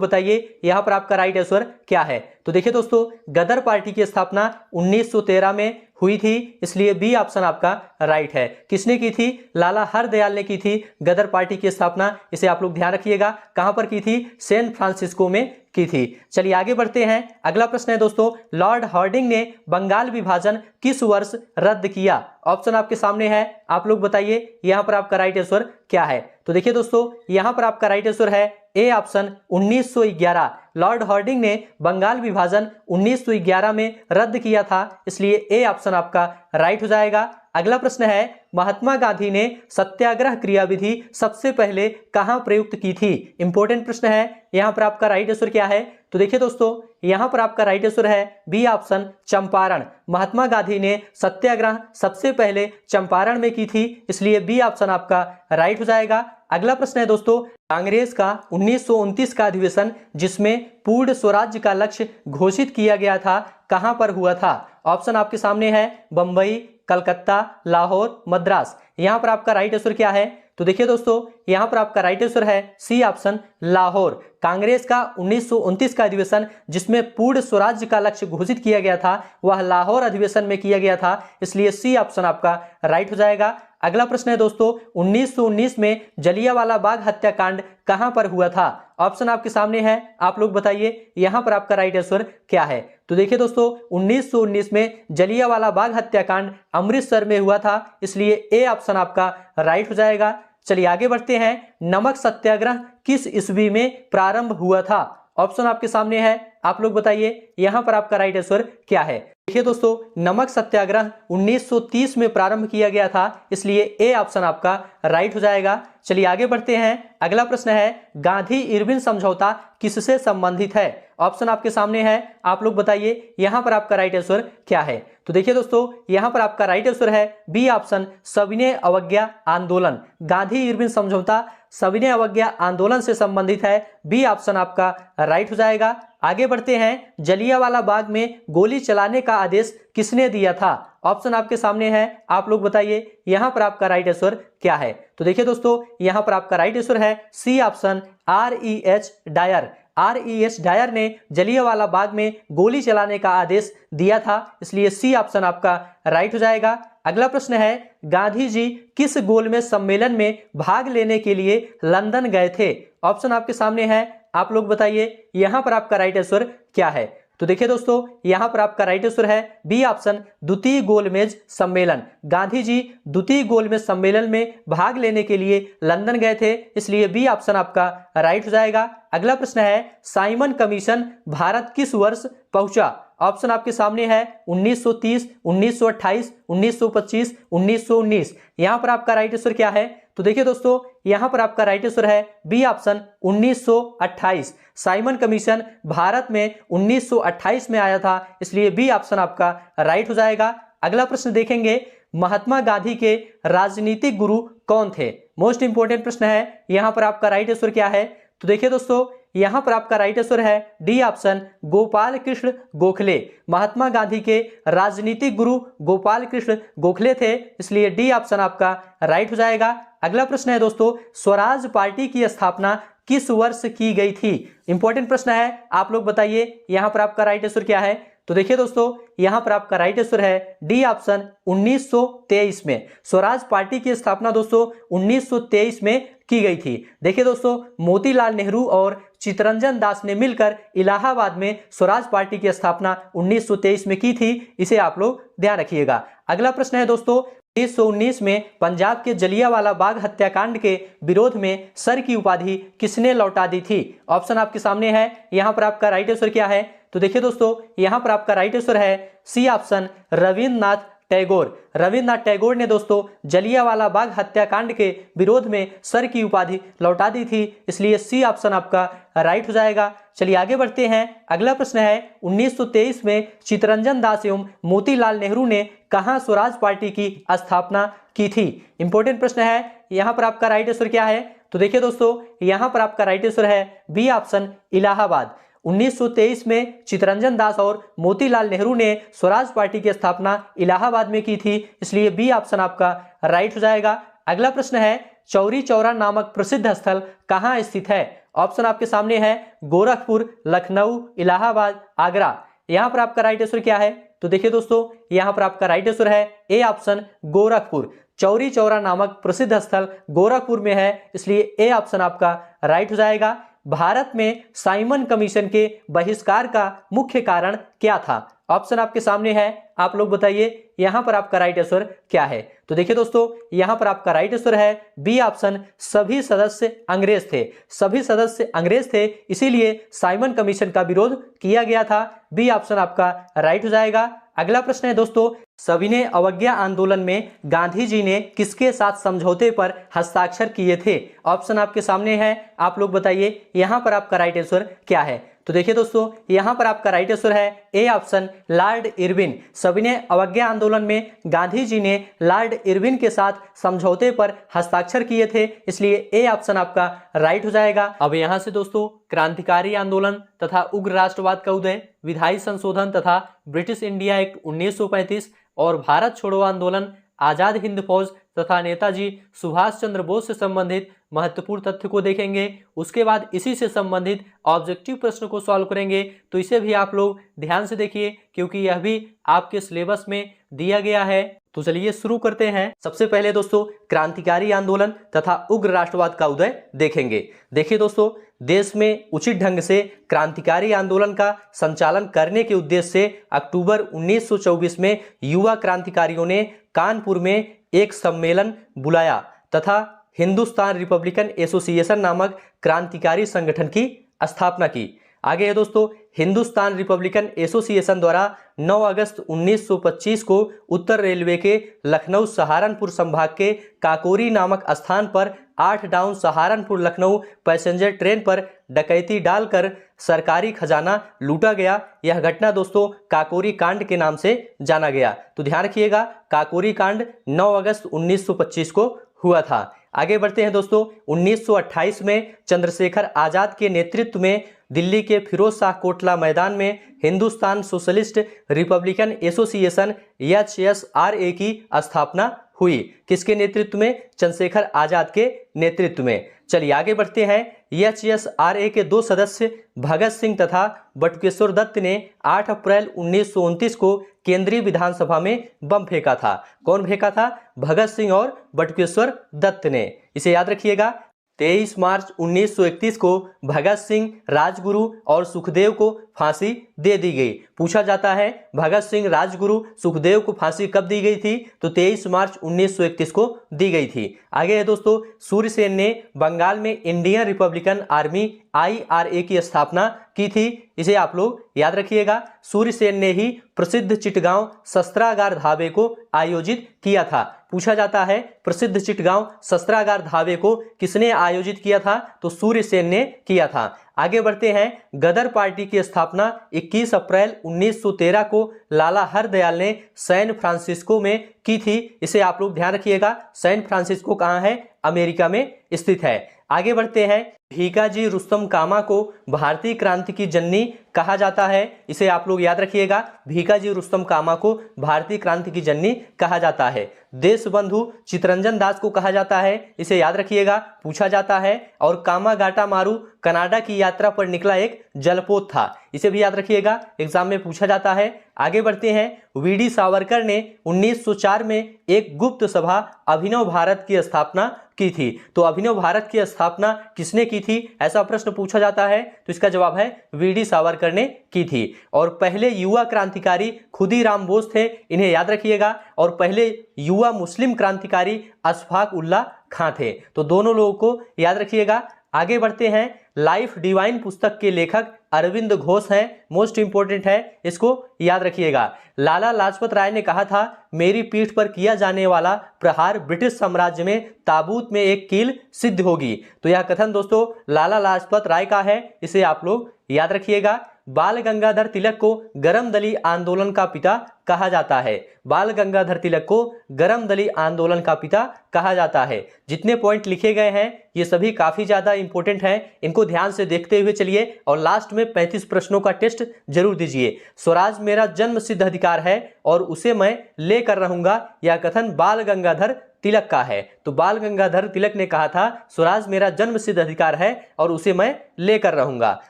बताइए यहाँ पर आपका राइट आंसर क्या है। तो देखिए दोस्तों, गदर पार्टी की स्थापना 1913 में हुई थी, इसलिए बी ऑप्शन आपका राइट है। किसने की थी? लाला हरदयाल ने की थी गदर पार्टी की स्थापना। इसे आप लोग ध्यान रखिएगा, कहां पर की थी? सैन फ्रांसिस्को में की थी। चलिए आगे बढ़ते हैं। अगला प्रश्न है दोस्तों, लॉर्ड हार्डिंग ने बंगाल विभाजन किस वर्ष रद्द किया? ऑप्शन आपके सामने है, आप लोग बताइए यहाँ पर आपका राइट आंसर क्या है। तो देखिए दोस्तों, यहाँ पर आपका राइट आंसर है ए ऑप्शन, 1911। लॉर्ड हार्डिंग ने बंगाल विभाजन 1911 में रद्द किया था, इसलिए ए ऑप्शन आपका राइट हो जाएगा। अगला प्रश्न है, महात्मा गांधी ने सत्याग्रह क्रियाविधि सबसे पहले कहां प्रयुक्त की थी? इंपॉर्टेंट प्रश्न है। यहां पर आपका राइट आंसर क्या है? तो देखिए दोस्तों, यहां पर आपका राइट आंसर है बी ऑप्शन, चंपारण। महात्मा गांधी ने सत्याग्रह सबसे पहले चंपारण में की थी, इसलिए बी ऑप्शन आपका राइट हो जाएगा। अगला प्रश्न है दोस्तों, कांग्रेस का 1929 का अधिवेशन जिसमें पूर्ण स्वराज्य का लक्ष्य घोषित किया गया था, कहां पर हुआ था? ऑप्शन आपके सामने है, बंबई, कलकत्ता, लाहौर, मद्रास। यहां पर आपका राइट आंसर क्या है? तो देखिए दोस्तों, यहां पर आपका राइट आंसर है सी ऑप्शन, लाहौर। कांग्रेस का 1929 का अधिवेशन जिसमें पूर्ण स्वराज्य का लक्ष्य घोषित किया गया था, वह लाहौर अधिवेशन में किया गया था, इसलिए सी ऑप्शन आपका राइट हो जाएगा। अगला प्रश्न है दोस्तों, 1919 में जलियांवाला बाग हत्याकांड कहां पर हुआ था? ऑप्शन आपके सामने है, आप लोग बताइए यहां पर आपका राइट आंसर क्या है। तो देखिए दोस्तों, 1919 में जलियांवाला बाग हत्याकांड अमृतसर में हुआ था, इसलिए ए ऑप्शन आपका राइट हो जाएगा। चलिए आगे बढ़ते हैं। नमक सत्याग्रह किस ईस्वी में प्रारंभ हुआ था? ऑप्शन आपके सामने है, आप लोग बताइए यहां पर आपका राइट आंसर क्या है। देखिए दोस्तों, नमक सत्याग्रह 1930 में प्रारंभ किया गया था, इसलिए ए ऑप्शन आपका राइट हो जाएगा। चलिए आगे बढ़ते हैं। अगला प्रश्न है, गांधी इरविन समझौता किससे संबंधित है? ऑप्शन आपके सामने है, आप लोग बताइए यहां पर आपका राइट आंसर क्या है। तो देखिए दोस्तों, यहां पर आपका राइट आंसर है बी ऑप्शन, सविनय अवज्ञा आंदोलन। गांधी इरविन समझौता सविनय अवज्ञा आंदोलन से संबंधित है, बी ऑप्शन आपका राइट हो जाएगा। आगे बढ़ते हैं। जलियांवाला बाग में गोली चलाने का आदेश किसने दिया था? ऑप्शन आपके सामने है, आप लोग बताइए यहां पर आपका राइट आंसर क्या है। तो देखिए दोस्तों, यहां पर आपका राइट आंसर है C option, R.E.H. Dyer. R.E.H. Dyer ने जलियांवाला बाग में गोली चलाने का आदेश दिया था, इसलिए सी ऑप्शन आपका राइट हो जाएगा। अगला प्रश्न है, गांधी जी किस गोलमेज सम्मेलन में भाग लेने के लिए लंदन गए थे? ऑप्शन आपके सामने है, आप लोग बताइए यहां पर आपका राइट आंसर क्या है। तो देखिए दोस्तों, यहां पर आपका राइट आंसर है बी ऑप्शन, द्वितीय गोलमेज सम्मेलन। गांधी जी द्वितीय गोलमेज सम्मेलन में भाग लेने के लिए लंदन गए थे, इसलिए बी ऑप्शन आपका राइट हो जाएगा। अगला प्रश्न है, साइमन कमीशन भारत किस वर्ष पहुंचा? ऑप्शन आपके सामने है 1930, 1928, 1925, 1919। यहां पर आपका राइट आंसर क्या है? तो देखिए दोस्तों, यहां पर आपका राइट आंसर है B option 1928। Simon Commission Bharat में 1928 में आया था, इसलिए बी ऑप्शन आपका राइट हो जाएगा। अगला प्रश्न देखेंगे, महात्मा गांधी के राजनीतिक गुरु कौन थे? मोस्ट इंपोर्टेंट प्रश्न है। यहां पर आपका राइट आंसर क्या है? तो देखिए दोस्तों, यहां पर आपका राइट आंसर है डी ऑप्शन, गोपाल कृष्ण गोखले। महात्मा गांधी के राजनीतिक गुरु गोपाल कृष्ण गोखले थे, इसलिए डी ऑप्शन आपका राइट हो जाएगा। अगला प्रश्न है दोस्तों, स्वराज पार्टी की स्थापना किस वर्ष की गई थी? इंपॉर्टेंट प्रश्न है, आप लोग बताइए यहां पर आपका राइट आंसर क्या है? तो देखिए दोस्तों, यहां पर आपका राइट आंसर है डी ऑप्शन 1923 में। स्वराज पार्टी की स्थापना दोस्तों 1923 में की गई थी। देखिए दोस्तों, मोतीलाल नेहरू और चित्तरंजन दास ने मिलकर इलाहाबाद में स्वराज पार्टी की स्थापना 1923 में की थी, इसे आप लोग ध्यान रखिएगा। अगला प्रश्न है दोस्तों, 1919 में पंजाब के जलियांवाला बाग हत्याकांड के विरोध में सर की उपाधि किसने लौटा दी थी? ऑप्शन आपके सामने है। यहां पर आपका राइट आंसर क्या है? तो देखिए दोस्तों, यहां पर आपका राइट आंसर है सी ऑप्शन, रविन्द्रनाथ टैगोर। रविन्द्रनाथ टैगोर ने दोस्तों जलियांवाला बाग हत्याकांड के विरोध में सर की उपाधि लौटा दी थी, इसलिए सी ऑप्शन आपका राइट हो जाएगा। चलिए आगे बढ़ते हैं। अगला प्रश्न है, 1923 में चित्तरंजन दास एवं मोतीलाल नेहरू ने कहां स्वराज पार्टी की स्थापना की थी? इंपॉर्टेंट प्रश्न है। यहां पर आपका राइट आंसर क्या है? तो देखिए दोस्तों, यहां पर आपका राइट आंसर है बी ऑप्शन, इलाहाबाद। 1923 में चित्तरंजन दास और मोतीलाल नेहरू ने स्वराज पार्टी की स्थापना इलाहाबाद में की थी, इसलिए बी ऑप्शन आपका राइट हो जाएगा। अगला प्रश्न है, चौरी चौरा नामक प्रसिद्ध स्थल कहां स्थित है? ऑप्शन आपके सामने है, गोरखपुर, लखनऊ, इलाहाबाद, आगरा। यहां पर आपका राइट आंसर क्या है? तो देखिए दोस्तों, यहां पर आपका राइट आंसर है ए ऑप्शन, गोरखपुर। चौरी चौरा नामक प्रसिद्ध स्थल गोरखपुर में है, इसलिए ए ऑप्शन आपका राइट हो जाएगा। भारत में साइमन कमीशन के बहिष्कार का मुख्य कारण क्या था? ऑप्शन आपके सामने है, आप लोग बताइए यहां पर आपका राइट आंसर क्या है? तो देखिए दोस्तों, यहां पर आपका राइट आंसर है बी ऑप्शन, सभी सदस्य अंग्रेज थे। सभी सदस्य अंग्रेज थे, इसीलिए साइमन कमीशन का विरोध किया गया था। बी ऑप्शन आपका राइट हो जाएगा। अगला प्रश्न है दोस्तों, सविनय अवज्ञा आंदोलन में गांधी जी ने किसके साथ समझौते पर हस्ताक्षर किए थे? ऑप्शन आपके सामने है, आप लोग बताइए यहां पर आपका राइट आंसर क्या है? तो देखिए दोस्तों, यहां पर आपका राइट आंसर है ए ऑप्शन, लॉर्ड इरविन। सविनय अवज्ञा आंदोलन में गांधी जी ने लॉर्ड इरविन के साथ समझौते पर हस्ताक्षर किए थे, इसलिए ए ऑप्शन आपका राइट हो जाएगा। अब यहां से दोस्तों, क्रांतिकारी आंदोलन तथा उग्र राष्ट्रवाद का उदय, विधायी संशोधन तथा ब्रिटिश इंडिया एक्ट 1935 और भारत छोड़ो आंदोलन, आजाद हिंद फौज तथा नेताजी सुभाष चंद्र बोस से संबंधित महत्वपूर्ण तथ्य को देखेंगे। उसके बाद इसी से संबंधित ऑब्जेक्टिव प्रश्न को सॉल्व करेंगे, तो इसे भी आप लोग ध्यान से देखिए, क्योंकि यह भी आपके सिलेबस में दिया गया है। तो चलिए शुरू करते हैं। सबसे पहले दोस्तों, क्रांतिकारी आंदोलन तथा उग्र राष्ट्रवाद का उदय देखेंगे। देखिए दोस्तों, देश में उचित ढंग से क्रांतिकारी आंदोलन का संचालन करने के उद्देश्य से अक्टूबर 1924 में युवा क्रांतिकारियों ने कानपुर में एक सम्मेलन बुलाया तथा हिंदुस्तान रिपब्लिकन एसोसिएशन नामक क्रांतिकारी संगठन की स्थापना की। आगे है दोस्तों, हिंदुस्तान रिपब्लिकन एसोसिएशन द्वारा 9 अगस्त 1925 को उत्तर रेलवे के लखनऊ सहारनपुर संभाग के काकोरी नामक स्थान पर 8 down Saharanpur Lucknow passenger train पर डकैती डालकर सरकारी खजाना लूटा गया। यह घटना दोस्तों काकोरी कांड के नाम से जाना गया। तो ध्यान रखिएगा, काकोरी कांड 9 अगस्त 1925 को हुआ था। आगे बढ़ते हैं दोस्तों, 1928 में चंद्रशेखर आजाद के नेतृत्व में दिल्ली के फिरोज शाह कोटला मैदान में Hindustan socialist Republican association HSRA की स्थापना हुई। किसके नेतृत्व में? चंद्रशेखर आजाद के नेतृत्व में। चलिए आगे बढ़ते हैं। HSRA के 2 सदस्य भगत सिंह तथा बटुकेश्वर दत्त ने 8 अप्रैल 1929 को केंद्रीय विधानसभा में बम फेंका था। कौन फेंका था? भगत सिंह और बटुकेश्वर दत्त ने। इसे याद रखिएगा। 23 मार्च 1931 को भगत सिंह, राजगुरु और सुखदेव को फांसी दे दी गई। पूछा जाता है भगत सिंह, राजगुरु, सुखदेव को फांसी कब दी गई थी? तो 23 मार्च 1931 को दी गई थी। आगे है दोस्तों, सूर्यसेन ने बंगाल में इंडियन रिपब्लिकन आर्मी IRA की स्थापना की थी। इसे आप लोग याद रखिएगा। सूर्यसेन ने ही प्रसिद्ध चिटगांव शस्त्रागार धावे को आयोजित किया था। पूछा जाता है प्रसिद्ध चिटगांव शस्त्रागार धावे को किसने आयोजित किया था? तो सूर्यसेन ने किया था। आगे बढ़ते हैं, गदर पार्टी की स्थापना 21 अप्रैल 1913 को लाला हरदयाल ने सैन फ्रांसिस्को में की थी। इसे आप लोग ध्यान रखिएगा। सैन फ्रांसिस्को कहाँ है? अमेरिका में स्थित है। आगे बढ़ते हैं, भीकाजी रुस्तम कामा को भारतीय क्रांति की जननी कहा जाता है। इसे आप लोग याद रखिएगा। भीकाजी रुस्तम कामा को भारतीय क्रांति की जननी कहा जाता है। देशबंधु चितरंजन दास को कहा जाता है। इसे याद रखिएगा, पूछा जाता है। और कामागाटा मारू कनाडा की यात्रा पर निकला एक जलपोत था। इसे भी याद रखिएगा, एग्जाम में पूछा जाता है। आगे बढ़ते हैं, VD सावरकर ने 1904 में एक गुप्त सभा अभिनव भारत की स्थापना की थी। तो अभिनव भारत की स्थापना किसने की थी? ऐसा प्रश्न पूछा जाता है। तो इसका जवाब है VD सावरकर ने की थी। और पहले युवा क्रांतिकारी खुदीराम बोस थे, इन्हें याद रखिएगा। और पहले युवा मुस्लिम क्रांतिकारी अशफाक उल्लाह खां थे। तो दोनों लोगों को याद रखिएगा। आगे बढ़ते हैं, लाइफ डिवाइन पुस्तक के लेखक अरविंद घोष हैं। मोस्ट इंपोर्टेंट है, इसको याद रखिएगा। लाला लाजपत राय ने कहा था, मेरी पीठ पर किया जाने वाला प्रहार ब्रिटिश साम्राज्य में ताबूत में एक कील सिद्ध होगी। तो यह कथन दोस्तों लाला लाजपत राय का है। इसे आप लोग याद रखिएगा। बाल गंगाधर तिलक को गरमदली आंदोलन का पिता कहा जाता है। बाल गंगाधर तिलक को गरमदली आंदोलन का पिता कहा जाता है। जितने पॉइंट लिखे गए हैं ये सभी काफी ज्यादा इंपॉर्टेंट हैं, इनको ध्यान से देखते हुए चलिए और लास्ट में 35 प्रश्नों का टेस्ट जरूर दीजिए। स्वराज मेरा जन्म सिद्ध अधिकार है और उसे मैं लेकर रहूंगा, यह कथन बाल गंगाधर तिलक का है। तो बाल गंगाधर तिलक ने कहा था स्वराज मेरा जन्म सिद्ध अधिकार है और उसे मैं लेकर रहूंगा।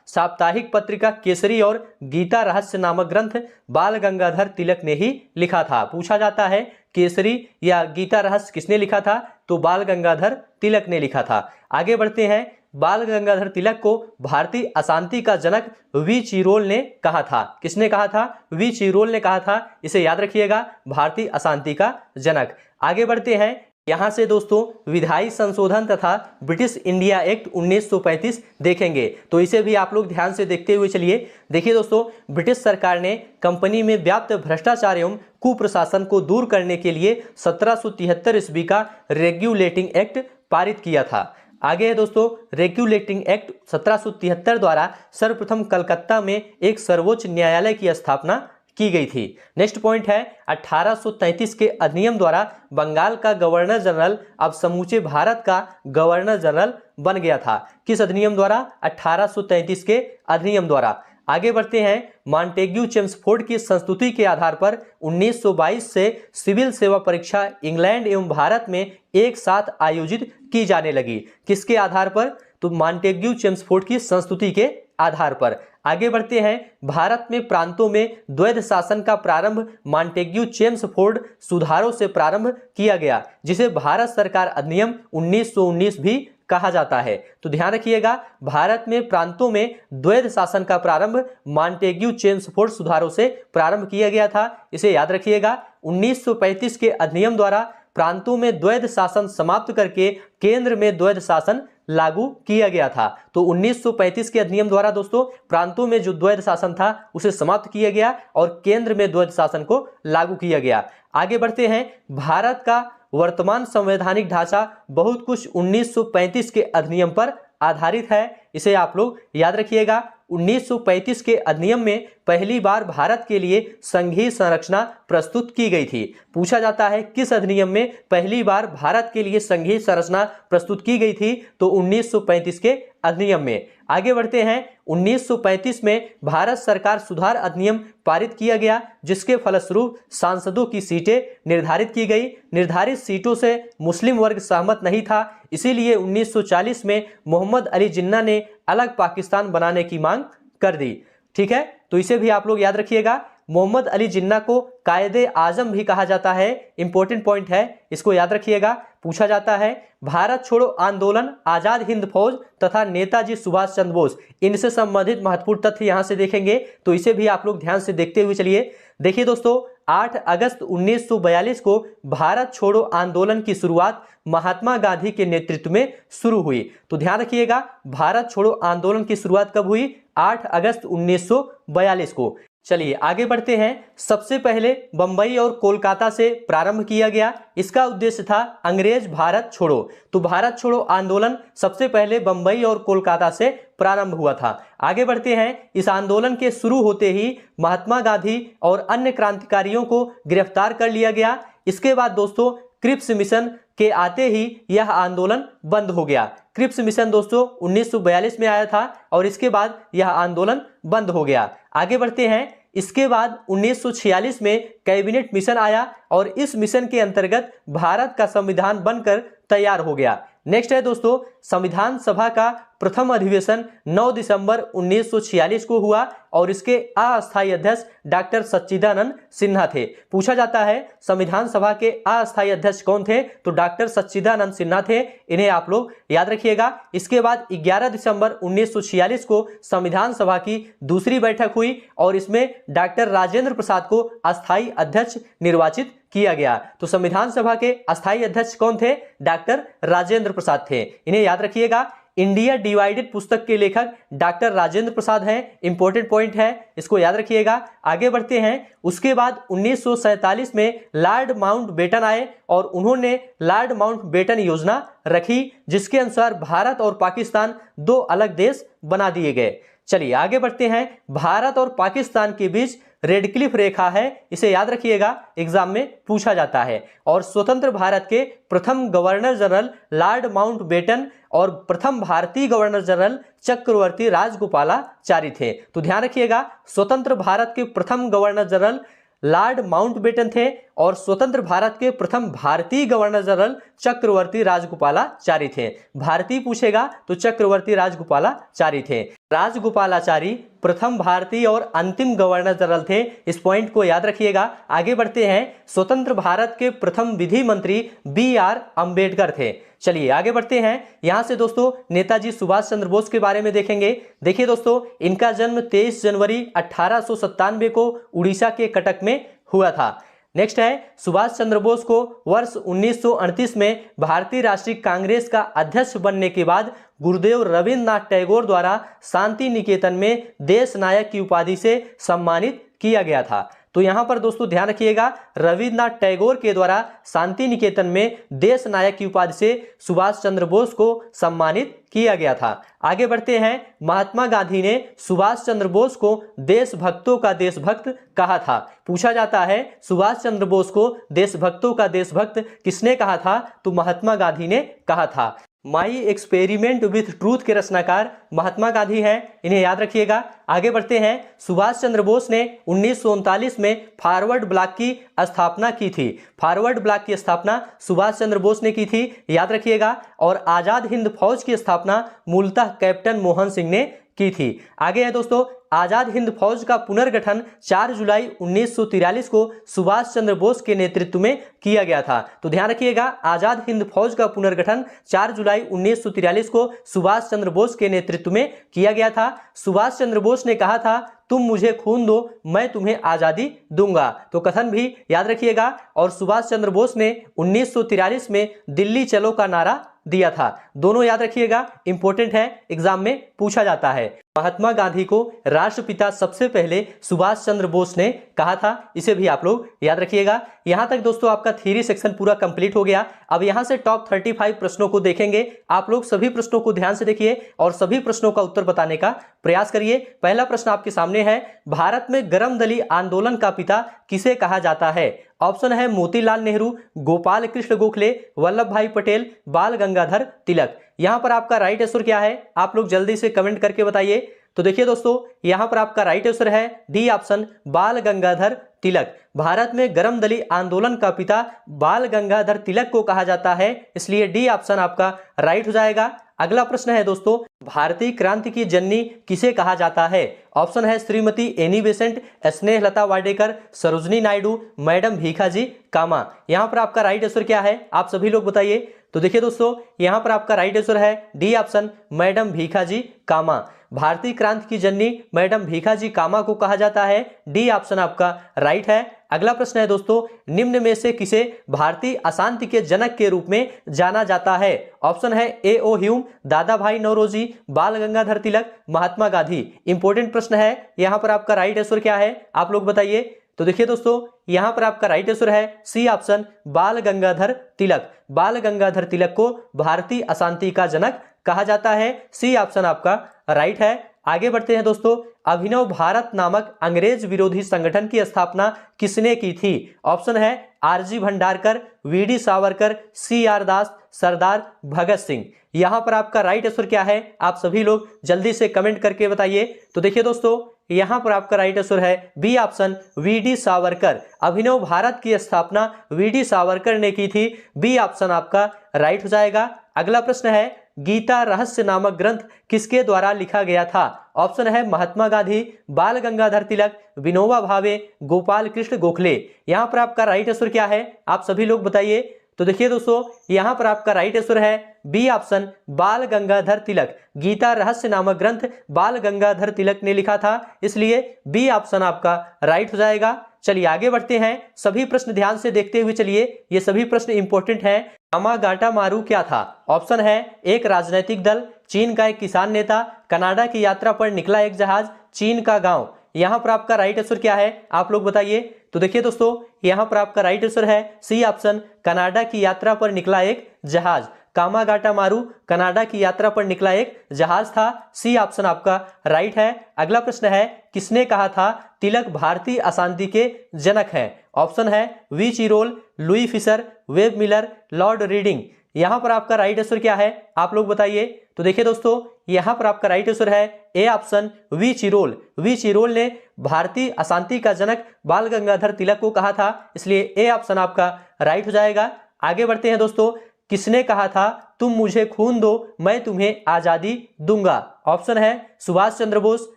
साप्ताहिक पत्रिका केसरी और गीता रहस्य नामक ग्रंथ बाल गंगाधर तिलक ने ही लिखा था। पूछा जाता है केसरी या गीता रहस्य किसने लिखा था? तो बाल गंगाधर तिलक ने लिखा था। आगे बढ़ते हैं, बाल गंगाधर तिलक को भारतीय अशांति का जनक वी चिरोल ने कहा था। किसने कहा था? वी चिरोल ने कहा था। इसे याद रखिएगा, भारतीय अशांति का जनक। आगे बढ़ते हैं, यहां से दोस्तों विधायी संशोधन तथा ब्रिटिश इंडिया एक्ट 1935 देखेंगे। तो इसे भी आप लोग ध्यान से देखते हुए चलिए। देखिए दोस्तों, ब्रिटिश सरकार ने कंपनी में व्याप्त भ्रष्टाचार एवं कुप्रशासन को दूर करने के लिए 1773 ईस्वी का रेगुलेटिंग एक्ट पारित किया था। आगे है दोस्तों, रेगुलेटिंग एक्ट 1773 द्वारा सर्वप्रथम कलकत्ता में एक सर्वोच्च न्यायालय की स्थापना की गई थी। नेक्स्ट पॉइंट है, 1833 के अधिनियम द्वारा बंगाल का गवर्नर जनरल अब समूचे भारत का गवर्नर जनरल बन गया था। किस अधिनियम द्वारा? 1833 के अधिनियम द्वारा। आगे बढ़ते हैं, मॉन्टेग्यू चेम्सफोर्ड की संस्तुति के आधार पर 1922 से सिविल सेवा परीक्षा इंग्लैंड एवं भारत में एक साथ आयोजित की जाने लगी। किसके आधार पर? तो मॉन्टेग्यू चेम्सफोर्ड की संस्तुति के आधार पर। आगे बढ़ते हैं, भारत में प्रांतों में द्वैध शासन का प्रारंभ मॉन्टेग्यू चेम्सफोर्ड सुधारों से प्रारंभ किया गया, जिसे भारत सरकार अधिनियम 1919 भी कहा जाता है। तो ध्यान रखिएगा, भारत में प्रांतों में द्वैध शासन का प्रारंभ मॉन्टेग्यू चेम्सफोर्ड सुधारों से प्रारंभ किया गया था। इसे याद रखिएगा। 1935 के अधिनियम द्वारा प्रांतों में द्वैध शासन समाप्त करके केंद्र में द्वैध शासन लागू किया गया था। तो 1935 के अधिनियम द्वारा दोस्तों प्रांतों में जो द्वैध शासन था उसे समाप्त किया गया और केंद्र में द्वैध शासन को लागू किया गया। आगे बढ़ते हैं, भारत का वर्तमान संवैधानिक ढांचा बहुत कुछ 1935 के अधिनियम पर आधारित है। इसे आप लोग याद रखिएगा। 1935 के अधिनियम में पहली बार भारत के लिए संघीय संरचना प्रस्तुत की गई थी। पूछा जाता है किस अधिनियम में पहली बार भारत के लिए संघीय संरचना प्रस्तुत की गई थी? तो 1935 के अधिनियम में। आगे बढ़ते हैं, 1935 में भारत सरकार सुधार अधिनियम पारित किया गया, जिसके फलस्वरूप सांसदों की सीटें निर्धारित की गई। निर्धारित सीटों से मुस्लिम वर्ग सहमत नहीं था, इसीलिए 1940 में मोहम्मद अली जिन्ना ने अलग पाकिस्तान बनाने की मांग कर दी। ठीक है, तो इसे भी आप लोग याद रखिएगा। मोहम्मद अली जिन्ना को कायदे आजम भी कहा जाता है। इंपॉर्टेंट पॉइंट है, इसको याद रखिएगा। पूछा जाता है भारत छोड़ो आंदोलन, आजाद हिंद फौज तथा नेताजी सुभाष चंद्र बोस, इनसे संबंधित महत्वपूर्ण तथ्य यहां से देखेंगे, तो इसे भी आप लोग ध्यान से देखते हुए चलिए। देखिए दोस्तों, 8 अगस्त 1942 को भारत छोड़ो आंदोलन की शुरुआत महात्मा गांधी के नेतृत्व में शुरू हुई। तो ध्यान रखिएगा, भारत छोड़ो आंदोलन की शुरुआत कब हुई? 8 अगस्त 1942 को। चलिए आगे बढ़ते हैं। सबसे पहले बंबई और कोलकाता से प्रारंभ किया गया। इसका उद्देश्य था अंग्रेज भारत छोड़ो। तो भारत छोड़ो आंदोलन सबसे पहले बंबई और कोलकाता से प्रारंभ हुआ था। आगे बढ़ते हैं। इस आंदोलन के शुरू होते ही महात्मा गांधी और अन्य क्रांतिकारियों को गिरफ्तार कर लिया गया। इसके बाद दोस्तों क्रिप्स मिशन के आते ही यह आंदोलन बंद हो गया। क्रिप्स मिशन दोस्तों 1942 में आया था और इसके बाद यह आंदोलन बंद हो गया। आगे बढ़ते हैं। इसके बाद 1946 में कैबिनेट मिशन आया और इस मिशन के अंतर्गत भारत का संविधान बनकर तैयार हो गया। नेक्स्ट है दोस्तों, संविधान सभा का प्रथम अधिवेशन 9 दिसंबर 1946 को हुआ और इसके अस्थायी अध्यक्ष डॉक्टर सच्चिदानंद सिन्हा थे। पूछा जाता है संविधान सभा के अस्थायी अध्यक्ष कौन थे? तो डॉक्टर सच्चिदानंद सिन्हा थे। इन्हें आप लोग याद रखिएगा। इसके बाद 11 दिसंबर 1946 को संविधान सभा की दूसरी बैठक हुई और इसमें डॉक्टर राजेंद्र प्रसाद को अस्थायी अध्यक्ष निर्वाचित किया गया। तो संविधान सभा के अस्थायी अध्यक्ष कौन थे? डॉक्टर राजेंद्र प्रसाद थे। इन्हें याद रखिएगा। इंडिया डिवाइडेड पुस्तक के लेखक डॉक्टर राजेंद्र प्रसाद हैं। इंपॉर्टेंट पॉइंट है, इसको याद रखिएगा। आगे बढ़ते हैं। उसके बाद 1947 में लॉर्ड माउंटबेटन आए और उन्होंने लॉर्ड माउंटबेटन योजना रखी, जिसके अनुसार भारत और पाकिस्तान 2 अलग देश बना दिए गए। चलिए आगे बढ़ते हैं। भारत और पाकिस्तान के बीच रेड क्लिफ रेखा है, इसे याद रखिएगा, एग्जाम में पूछा जाता है। और स्वतंत्र भारत के प्रथम गवर्नर जनरल लॉर्ड माउंटबेटन और प्रथम भारतीय गवर्नर जनरल चक्रवर्ती राजगोपालाचारी थे। तो ध्यान रखिएगा, स्वतंत्र भारत के प्रथम गवर्नर जनरल लॉर्ड माउंटबेटन थे और स्वतंत्र भारत के प्रथम भारतीय गवर्नर जनरल चक्रवर्ती राजगोपालाचारी थे। भारतीय पूछेगा तो चक्रवर्ती राजगोपालाचारी थे। राजगोपालाचारी प्रथम भारतीय और अंतिम गवर्नर जनरल थे। इस पॉइंट को याद रखिएगा। आगे बढ़ते हैं। स्वतंत्र भारत के प्रथम विधि मंत्री BR अंबेडकर थे। चलिए आगे बढ़ते हैं। यहां से दोस्तों नेताजी सुभाष चंद्र बोस के बारे में देखेंगे। देखिए दोस्तों, इनका जन्म 23 जनवरी 1897 को उड़ीसा के कटक में हुआ था। नेक्स्ट है, सुभाष चंद्र बोस को वर्ष 1938 में भारतीय राष्ट्रीय कांग्रेस का अध्यक्ष बनने के बाद गुरुदेव रविंद्रनाथ टैगोर द्वारा शांति निकेतन में देश नायक की उपाधि से सम्मानित किया गया था। तो यहां पर दोस्तों ध्यान रखिएगा, रविंद्रनाथ टैगोर के द्वारा शांति निकेतन में देश नायक की उपाधि से सुभाष चंद्र बोस को सम्मानित किया गया था। आगे बढ़ते हैं। महात्मा गांधी ने सुभाष चंद्र बोस को देशभक्तों का देशभक्त कहा था। पूछा जाता है सुभाष चंद्र बोस को देशभक्तों का देशभक्त किसने कहा था? तो महात्मा गांधी ने कहा था। माई एक्सपेरिमेंट विथ ट्रूथ के रचनाकार महात्मा गांधी हैं। इन्हें याद रखिएगा। आगे बढ़ते हैं। सुभाष चंद्र बोस ने 1939 में फॉरवर्ड ब्लॉक की स्थापना की थी। फॉरवर्ड ब्लॉक की स्थापना सुभाष चंद्र बोस ने की थी, याद रखिएगा। और आजाद हिंद फौज की स्थापना मूलतः कैप्टन मोहन सिंह ने की थी। आगे है दोस्तों, आजाद हिंद फौज का पुनर्गठन 4 जुलाई 1943 को सुभाष चंद्र बोस के नेतृत्व में किया गया था। तो ध्यान रखिएगा, आजाद हिंद फौज का पुनर्गठन 4 जुलाई 1943 को सुभाष चंद्र बोस के नेतृत्व में किया गया था। सुभाष चंद्र बोस ने कहा था, तुम मुझे खून दो, मैं तुम्हें आजादी दूंगा। तो कथन भी याद रखिएगा। और सुभाष चंद्र बोस ने 1943 में दिल्ली चलो का नारा दिया था। दोनों याद रखिएगा, इंपॉर्टेंट है, एग्जाम में पूछा जाता है। महात्मा गांधी को राष्ट्रपिता सबसे पहले सुभाष चंद्र बोस ने कहा था, इसे भी आप लोग याद रखिएगा। यहां तक दोस्तों आपका थ्योरी सेक्शन पूरा कंप्लीट हो गया। अब यहां से टॉप 35 प्रश्नों को देखेंगे। आप लोग सभी प्रश्नों को ध्यान से देखिए और सभी प्रश्नों का उत्तर बताने का प्रयास करिए। पहला प्रश्न आपके सामने है, भारत में गर्म दली आंदोलन का पिता किसे कहा जाता है? ऑप्शन है मोतीलाल नेहरू, गोपाल कृष्ण गोखले, वल्लभ भाई पटेल, बाल गंगाधर तिलक। यहां पर आपका राइट आंसर क्या है? आप लोग जल्दी से कमेंट करके बताइए। तो देखिए दोस्तों, यहां पर आपका राइट आंसर है डी ऑप्शन, बाल गंगाधर तिलक। भारत में गर्म दली आंदोलन का पिता बाल गंगाधर तिलक को कहा जाता है, इसलिए डी ऑप्शन आपका राइट हो जाएगा। अगला प्रश्न है दोस्तों, भारतीय क्रांति की जननी किसे कहा जाता है? ऑप्शन है Shrimati Annie Besant, Snehlata Wadekar, Sarojini Naidu, madam Bhikaji Cama. यहाँ पर आपका राइट आंसर क्या है, आप सभी लोग बताइए। तो देखिए दोस्तों, यहाँ पर आपका राइट आंसर है डी ऑप्शन, मैडम भीखाजी कामा। भारतीय क्रांति की जननी मैडम भीखाजी कामा को कहा जाता है, डी ऑप्शन आपका राइट है। अगला प्रश्न है दोस्तों, निम्न में से किसे भारतीय अशांति के जनक के रूप में जाना जाता है? ऑप्शन है ए ओ ह्यूम, दादा भाई नौरोजी, बाल गंगाधर तिलक, महात्मा गांधी। इंपॉर्टेंट प्रश्न है, यहाँ पर आपका राइट आंसर क्या है, आप लोग बताइए। तो देखिए दोस्तों, यहाँ पर आपका राइट आंसर है सी ऑप्शन, बाल गंगाधर तिलक। बाल गंगाधर तिलक को भारतीय अशांति का जनक कहा जाता है, सी ऑप्शन आपका राइट है। आगे बढ़ते हैं दोस्तों, अभिनव भारत नामक अंग्रेज विरोधी संगठन की स्थापना किसने की थी? ऑप्शन है R G Bhandarkar, V D Savarkar, C R Das, Sardar Bhagat Singh. यहां पर आपका राइट आंसर क्या है, आप सभी लोग जल्दी से कमेंट करके बताइए। तो देखिए दोस्तों, यहां पर आपका राइट आंसर है बी ऑप्शन, वीडी सावरकर। अभिनव भारत की स्थापना वीडी सावरकर ने की थी, बी ऑप्शन आपका राइट हो जाएगा। अगला प्रश्न है, गीता रहस्य नामक ग्रंथ किसके द्वारा लिखा गया था? ऑप्शन है महात्मा गांधी, बाल गंगाधर तिलक, विनोबा भावे, गोपाल कृष्ण गोखले। यहां पर आपका राइट आंसर क्या है, आप सभी लोग बताइए। तो देखिए दोस्तों, यहां पर आपका राइट आंसर है बी ऑप्शन, बाल गंगाधर तिलक। गीता रहस्य नामक ग्रंथ बाल गंगाधर तिलक ने लिखा था, इसलिए बी ऑप्शन आपका राइट हो जाएगा। चलिए आगे बढ़ते हैं, सभी प्रश्न ध्यान से देखते हुए चलिए, ये सभी प्रश्न इंपॉर्टेंट हैं। यामागाटा मारू क्या था? ऑप्शन है एक राजनीतिक दल, चीन का एक किसान नेता, कनाडा की यात्रा पर निकला एक जहाज, चीन का गांव। यहां पर आपका राइट आंसर क्या है, आप लोग बताइए। तो देखिए दोस्तों, यहां पर आपका राइट आंसर है सी ऑप्शन, कनाडा की यात्रा पर निकला एक जहाज। यामागाटा मारू कनाडा की यात्रा पर निकला एक जहाज था, सी ऑप्शन आपका राइट है। अगला प्रश्न है, किसने कहा था तिलक भारतीय अशांति के जनक हैं? ऑप्शन है V Chirol, Louis Fischer, Webb Miller, Lord Reading. यहां पर आपका राइट आंसर क्या है, आप लोग बताइए। तो देखिए दोस्तों, यहां पर आपका राइट आंसर है A option, V Chirol. V Chirol ने भारतीय अशांति का जनक बाल गंगाधर तिलक को कहा था, इसलिए ए ऑप्शन आपका राइट हो जाएगा। आगे बढ़ते हैं दोस्तों, किसने कहा था तुम मुझे खून दो मैं तुम्हें आजादी दूंगा? ऑप्शन है सुभाष चंद्र बोस,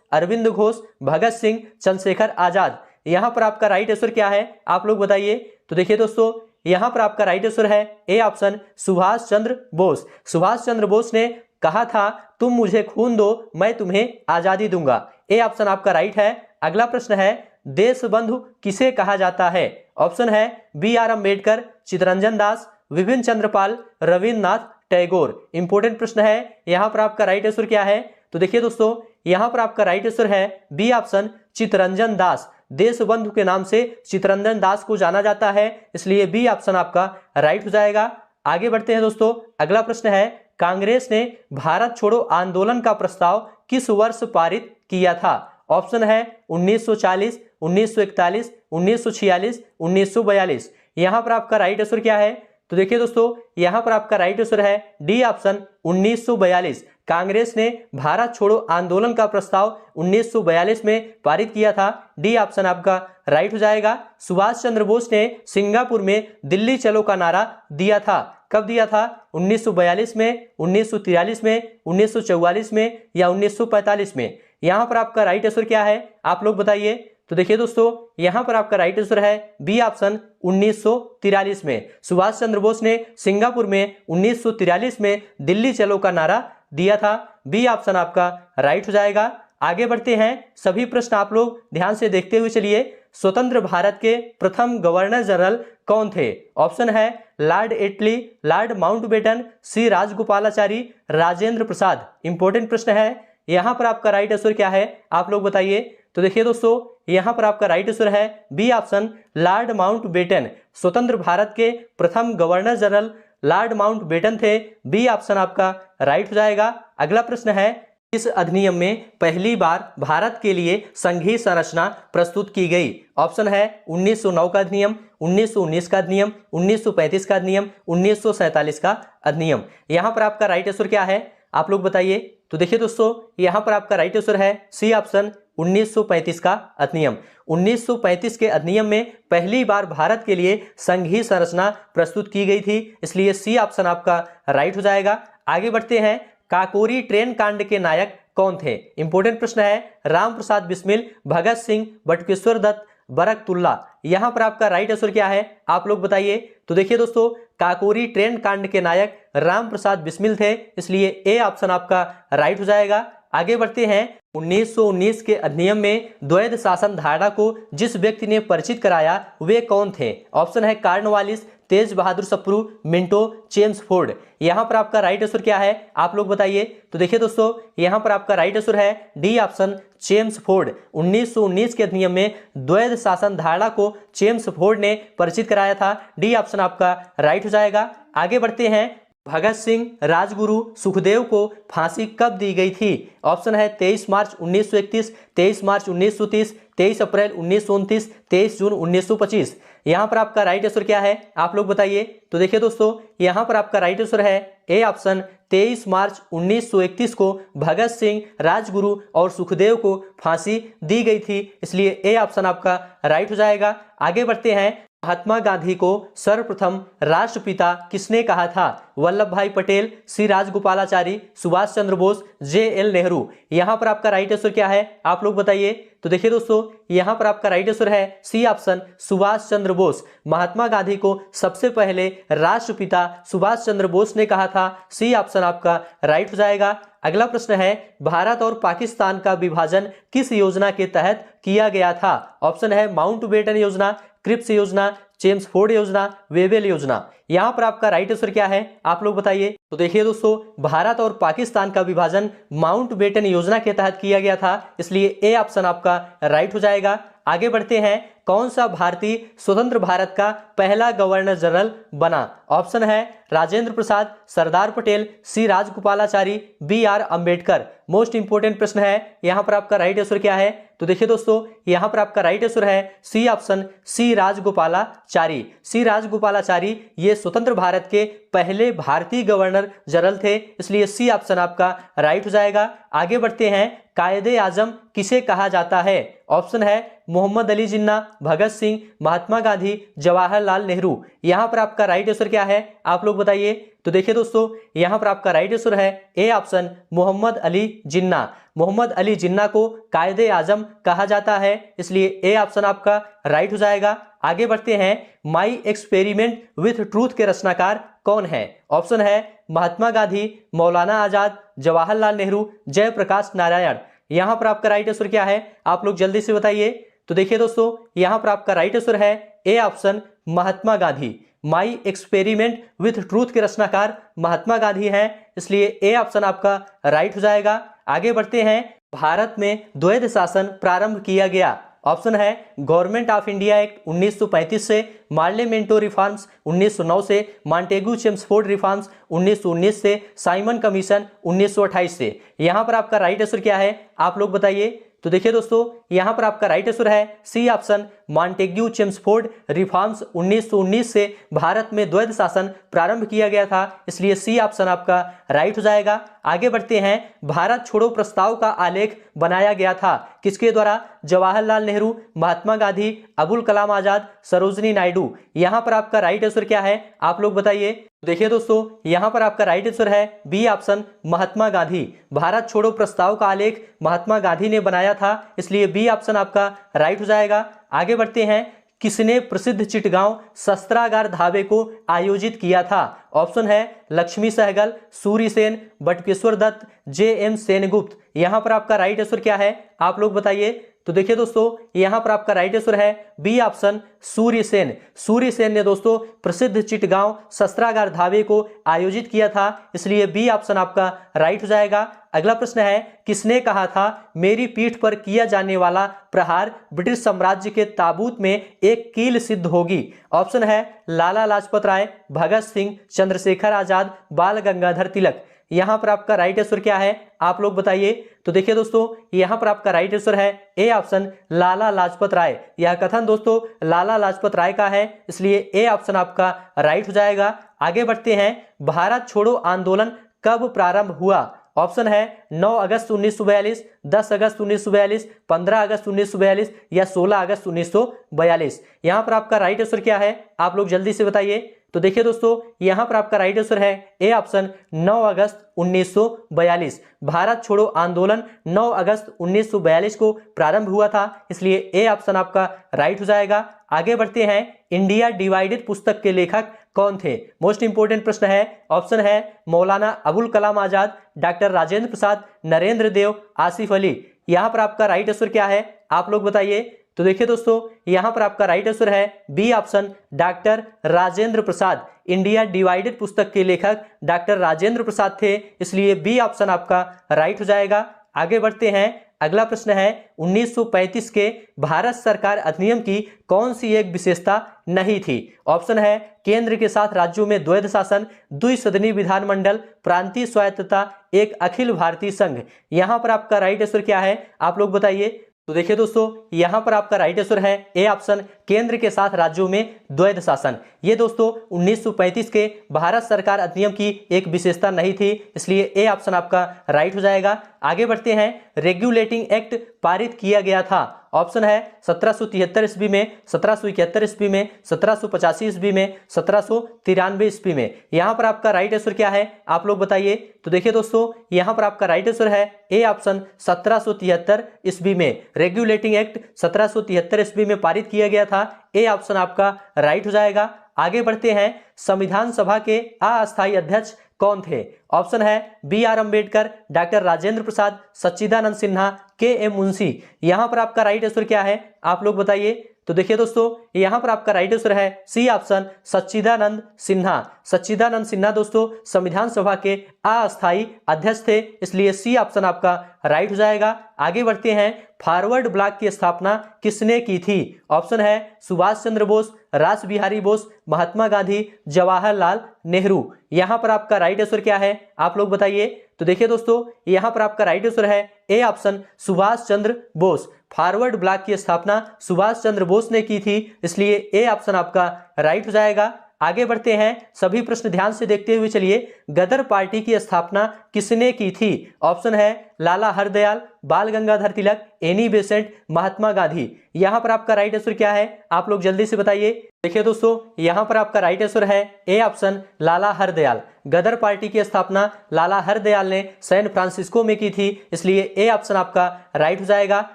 अरविंद घोष, भगत सिंह, चंद्रशेखर आजाद। यहां पर आपका राइट आंसर क्या है, आप लोग बताइए। तो देखिए दोस्तों, यहां पर आपका राइट आंसर है ए ऑप्शन, सुभाष चंद्र बोस। सुभाष चंद्र बोस ने कहा था तुम मुझे खून दो मैं तुम्हें आजादी दूंगा, ए ऑप्शन आपका राइट है। अगला प्रश्न है, देशबंधु किसे कहा जाता है? ऑप्शन है B R Ambedkar, Chittaranjan Das, Bipin Chandrapal, Rabindranath Tagore. Important प्रश्न है, यहां पर आपका राइट आंसर क्या है? तो देखिए दोस्तों, यहां पर आपका राइट आंसर है बी ऑप्शन, चित्तरंजन दास। देशबंधु के नाम से चित्तरंजन दास को जाना जाता है, इसलिए बी ऑप्शन आपका राइट हो जाएगा। आगे बढ़ते हैं दोस्तों, अगला प्रश्न है, कांग्रेस ने भारत छोड़ो आंदोलन का प्रस्ताव किस वर्ष पारित किया था? ऑप्शन है 1940, 1941, 1946, 1942। यहां पर आपका राइट आंसर क्या है? तो देखिए दोस्तों, यहां पर आपका राइट आंसर है डी ऑप्शन, 1942। कांग्रेस ने भारत छोड़ो आंदोलन का प्रस्ताव 1942 में पारित किया था, डी ऑप्शन आपका राइट हो जाएगा। सुभाष चंद्र बोस ने सिंगापुर में दिल्ली चलो का नारा दिया था, कब दिया था? 1942 में, 1943 में, 1944 में या 1945 में? यहां पर आपका राइट आंसर क्या है, आप लोग बताइए। तो देखिए दोस्तों, यहां पर आपका राइट आंसर है बी ऑप्शन, 1943 में। सुभाष चंद्र बोस ने सिंगापुर में 1943 में दिल्ली चलो का नारा दिया था, बी ऑप्शन आपका राइट हो जाएगा। आगे बढ़ते हैं, सभी प्रश्न आप लोग ध्यान से देखते हुए चलिए। स्वतंत्र भारत के प्रथम गवर्नर जनरल कौन थे? ऑप्शन है लॉर्ड एटली, लॉर्ड माउंटबेटन, सी राजगोपालाचारी, राजेंद्र प्रसाद। इंपॉर्टेंट प्रश्न है, यहां पर आपका राइट आंसर क्या है, आप लोग बताइए। तो देखिए दोस्तों, यहां पर आपका राइट आंसर है बी ऑप्शन, लॉर्ड माउंटबेटन। स्वतंत्र भारत के प्रथम गवर्नर जनरल लॉर्ड माउंटबेटन थे, बी ऑप्शन आपका राइट हो जाएगा। अगला प्रश्न है, इस अधिनियम में पहली बार भारत के लिए संघीय संरचना प्रस्तुत की गई? ऑप्शन है 1909 का अधिनियम, 1919 का अधिनियम, 1935 का अधिनियम, 1947 का अधिनियम। यहां पर आपका राइट आंसर क्या है, आप लोग बताइए। तो देखिए दोस्तों, यहां पर आपका राइट आंसर है सी ऑप्शन, 1935 का अधिनियम। 1935 के अधिनियम में पहली बार भारत के लिए संघीय संरचना प्रस्तुत की गई थी, इसलिए सी ऑप्शन आपका राइट हो जाएगा। आगे बढ़ते हैं, काकोरी ट्रेन कांड के नायक कौन थे? इंपॉर्टेंट प्रश्न है। राम प्रसाद बिस्मिल, भगत सिंह, बटुकेश्वर दत्त, बरकतुल्ला। यहां पर आपका राइट आंसर क्या है, आप लोग बताइए। तो देखिए दोस्तों, काकोरी ट्रेन कांड के नायक राम प्रसाद बिस्मिल थे, इसलिए ए ऑप्शन आपका राइट हो जाएगा। आगे बढ़ते हैं। 1919 के अधिनियम में द्वैध शासन धारणा को जिस व्यक्ति ने परिचित कराया वे कौन थे? ऑप्शन है कॉर्नवालिस, तेज बहादुर सप्रू, मिंटो, जेम्स फोर्ड। यहां पर आपका राइट आंसर क्या है, आप लोग बताइए। तो देखिए दोस्तों, यहां पर आपका राइट आंसर है डी ऑप्शन, जेम्स फोर्ड। 1919 के अधिनियम में द्वैध शासन धारणा को जेम्स फोर्ड ने परिचित कराया था। डी ऑप्शन आपका राइट हो जाएगा। आगे बढ़ते हैं। भगत सिंह, राजगुरु, सुखदेव को फांसी कब दी गई थी? ऑप्शन है 23 मार्च 1931, 23 मार्च 1930, 23 अप्रैल 1929, 23 जून 1925। यहां पर आपका राइट आंसर क्या है, आप लोग बताइए। तो देखिए दोस्तों, यहां पर आपका राइट आंसर है ए ऑप्शन, 23 मार्च 1931 को भगत सिंह, राजगुरु और सुखदेव को फांसी दी गई थी, इसलिए ए ऑप्शन आपका राइट हो जाएगा। आगे बढ़ते हैं। महात्मा गांधी को सर्वप्रथम राष्ट्रपिता किसने कहा था? वल्लभ भाई पटेल, सी राजगोपालाचारी, सुभाष चंद्र बोस, जे.एल. नेहरू। यहां पर आपका राइट आंसर क्या है, आप लोग बताइए। तो देखिए दोस्तों, यहां पर आपका राइट आंसर है सी ऑप्शन, सुभाष चंद्र बोस। महात्मा गांधी को सबसे पहले राष्ट्रपिता सुभाष चंद्र बोस ने कहा था। सी ऑप्शन आपका राइट हो जाएगा। अगला प्रश्न है। भारत और पाकिस्तान का विभाजन किस योजना के तहत किया गया था? ऑप्शन है माउंटबेटन योजना, क्रिप्स योजना, जेम्स फोर्ड योजना, वेवेल योजना। यहां पर आपका राइट आंसर क्या है, आप लोग बताइए। तो देखिए दोस्तों, भारत और पाकिस्तान का विभाजन माउंटबेटन योजना के तहत किया गया था, इसलिए ए ऑप्शन आपका राइट हो जाएगा। आगे बढ़ते हैं। कौन सा भारतीय स्वतंत्र भारत का पहला गवर्नर जनरल बना? ऑप्शन है Rajendra Prasad, Sardar Patel, C Rajagopalachari, B R. Ambedkar. Most important प्रश्न है, यहां पर आपका राइट आंसर क्या है? तो देखिए दोस्तों, यहां पर आपका राइट आंसर है सी ऑप्शन, सी राजगोपालाचारी। सी राजगोपालाचारी ये स्वतंत्र भारत के पहले भारतीय गवर्नर जनरल थे, इसलिए सी ऑप्शन आपका राइट हो जाएगा। आगे बढ़ते हैं। कायदे आजम किसे कहा जाता है? ऑप्शन है मोहम्मद अली जिन्ना, भगत सिंह, महात्मा गांधी, जवाहरलाल नेहरू। यहां पर आपका राइट आंसर क्या है, आप लोग बताइए। तो देखिए दोस्तों, यहां पर आपका राइट आंसर है ए ऑप्शन, मोहम्मद अली जिन्ना। मोहम्मद अली जिन्ना को कायदे आजम कहा जाता है, इसलिए ए ऑप्शन आपका राइट हो जाएगा। आगे बढ़ते हैं। माई एक्सपेरिमेंट विथ ट्रूथ के रचनाकार कौन है? ऑप्शन है महात्मा गांधी, मौलाना आजाद, जवाहरलाल नेहरू, जयप्रकाश नारायण। यहां पर आपका राइट आंसर क्या है, आप लोग जल्दी से बताइए। तो देखिए दोस्तों, यहां पर आपका राइट आंसर है A option, Mahatma Gandhi. My experiment with truth के रचनाकार महात्मा गांधी हैं, इसलिए ए ऑप्शन आपका राइट हो जाएगा। आगे बढ़ते हैं। भारत में द्वैध शासन प्रारंभ किया गया। ऑप्शन है गवर्नमेंट ऑफ इंडिया एक्ट 1935 से, मार्लियामेंटो रिफॉर्म्स 1909 से, मॉन्टेगू चेम्सफोर्ड रिफॉर्म्स 1919 से, साइमन कमीशन 1928 से। यहां पर आपका राइट आंसर क्या है, आप लोग बताइए। तो देखिए दोस्तों, यहां पर आपका राइट आंसर है C option, Montagu Chelmsford reforms 1919 से भारत में द्वैध शासन प्रारंभ किया गया था, इसलिए सी ऑप्शन आपका राइट हो जाएगा। आगे बढ़ते हैं। भारत छोड़ो प्रस्ताव का आलेख बनाया गया था, किसके द्वारा? जवाहरलाल नेहरू, महात्मा गांधी, अबुल कलाम आजाद, सरोजनी नायडू। यहां पर आपका राइट आंसर क्या है, आप लोग बताइए। देखिए दोस्तों, यहां पर आपका राइट आंसर है बी ऑप्शन, महात्मा गांधी। भारत छोड़ो प्रस्ताव का आलेख महात्मा गांधी ने बनाया था, इसलिए बी ऑप्शन आपका राइट हो जाएगा। आगे बढ़ते हैं। किसने प्रसिद्ध चिटगांव शस्त्रागार ढाबे को आयोजित किया था? ऑप्शन है लक्ष्मी सहगल, सूर्य सेन, बटुकेश्वर दत्त, जे.एम. सेनगुप्त। यहां पर आपका राइट आंसर क्या है, आप लोग बताइए। तो देखिए दोस्तों, यहां पर आपका राइट आंसर है बी ऑप्शन, सूर्य सेन। सूर्य सेन ने दोस्तों प्रसिद्ध चिटगांव शस्त्रागार ढाबे को आयोजित किया था, इसलिए बी ऑप्शन आपका राइट हो जाएगा। अगला प्रश्न है। किसने कहा था मेरी पीठ पर किया जाने वाला प्रहार ब्रिटिश साम्राज्य के ताबूत में एक कील सिद्ध होगी? ऑप्शन है लाला लाजपत राय, भगत सिंह, चंद्रशेखर आजाद, बाल गंगाधर तिलक। यहां पर आपका राइट आंसर क्या है, आप लोग बताइए। तो देखिए दोस्तों, यहां पर आपका राइट आंसर है ए ऑप्शन, लाला लाजपत राय। यह कथन दोस्तों लाला लाजपत राय का है, इसलिए ए ऑप्शन आपका राइट हो जाएगा। आगे बढ़ते हैं। भारत छोड़ो आंदोलन कब प्रारंभ हुआ? ऑप्शन है 9 अगस्त 1942, 10 अगस्त 1942, 15 अगस्त 1942 या 16 अगस्त 1942। यहां पर आपका राइट आंसर क्या है, आप लोग जल्दी से बताइए। तो देखिए दोस्तों, यहां पर आपका राइट आंसर है ए ऑप्शन 9 अगस्त 1942। भारत छोड़ो आंदोलन 9 अगस्त 1942 को प्रारंभ हुआ था, इसलिए ए ऑप्शन आपका राइट हो जाएगा। आगे बढ़ते हैं, इंडिया डिवाइडेड पुस्तक के लेखक कौन थे? मोस्ट इंपोर्टेंट प्रश्न है। ऑप्शन है मौलाना अबुल कलाम आजाद, डॉक्टर राजेंद्र प्रसाद, नरेंद्र देव, आसिफ अली। यहां पर आपका राइट आंसर क्या है, आप लोग बताइए। तो देखिए दोस्तों, यहां पर आपका राइट आंसर है बी ऑप्शन डॉक्टर राजेंद्र प्रसाद। इंडिया डिवाइडेड पुस्तक के लेखक डॉक्टर राजेंद्र प्रसाद थे, इसलिए बी ऑप्शन आपका राइट हो जाएगा। आगे बढ़ते हैं, अगला प्रश्न है 1935 के भारत सरकार अधिनियम की कौन सी एक विशेषता नहीं थी? ऑप्शन है केंद्र के साथ राज्यों में द्वैध शासन, द्विसदनीय विधानमंडल, प्रांतीय स्वायत्तता, एक अखिल भारतीय संघ। यहां पर आपका राइट आंसर क्या है, आप लोग बताइए। तो देखिए दोस्तों, यहां पर आपका राइट आंसर है ए ऑप्शन केंद्र के साथ राज्यों में द्वैध शासन। ये दोस्तों 1935 के भारत सरकार अधिनियम की एक विशेषता नहीं थी, इसलिए ए ऑप्शन आपका राइट हो जाएगा। आगे बढ़ते हैं, रेगुलेटिंग एक्ट पारित किया गया था। ऑप्शन है 1773 ईस्वी में, 1771 ईस्वी में, 1785 ईस्वी में, 1793 ईस्वी में। यहां पर आपका राइट आंसर क्या है, आप लोग बताइए। तो देखिए दोस्तों, यहां पर आपका राइट आंसर है ए ऑप्शन 1773 ईस्वी में। रेगुलेटिंग एक्ट 1773 ईस्वी में पारित किया गया था, ए ऑप्शन आपका राइट हो जाएगा। आगे बढ़ते हैं, संविधान सभा के अस्थायी अध्यक्ष कौन थे? ऑप्शन है B R Ambedkar, doctor Rajendra Prasad, Sachchidananda Sinha, K M Munshi. यहां पर आपका राइट आंसर क्या है, आप लोग बताइए। तो देखिए दोस्तों, यहां पर आपका राइट आंसर है सी ऑप्शन सच्चिदानंद सिन्हा। सच्चिदानंद सिन्हा दोस्तों संविधान सभा के अस्थायी अध्यक्ष थे, इसलिए सी ऑप्शन आपका राइट हो जाएगा। आगे बढ़ते हैं, फॉरवर्ड ब्लॉक की स्थापना किसने की थी? ऑप्शन है सुभाष चंद्र बोस, रास बिहारी बोस, महात्मा गांधी, जवाहरलाल नेहरू। यहां पर आपका राइट आंसर क्या है, आप लोग बताइए। तो देखिए दोस्तों, यहां पर आपका राइट आंसर है A option Subhash Chandra Bose. Forward block की स्थापना सुभाष चंद्र बोस ने की थी, इसलिए ए ऑप्शन आपका राइट हो जाएगा। आगे बढ़ते हैं, सभी प्रश्न ध्यान से देखते हुए चलिए। गदर पार्टी की स्थापना किसने की थी? ऑप्शन है लाला हरदयाल, बाल गंगाधर तिलक, एनी बेसेंट, महात्मा गांधी। यहां पर आपका राइट आंसर क्या है, आप लोग जल्दी से बताइए। देखिए दोस्तों, यहां पर आपका राइट आंसर है A option Lala Hardayal. Ghadar party की स्थापना लाला हरदयाल ने सैन फ्रांसिस्को में की थी, इसलिए ए ऑप्शन आपका राइट हो जाएगा।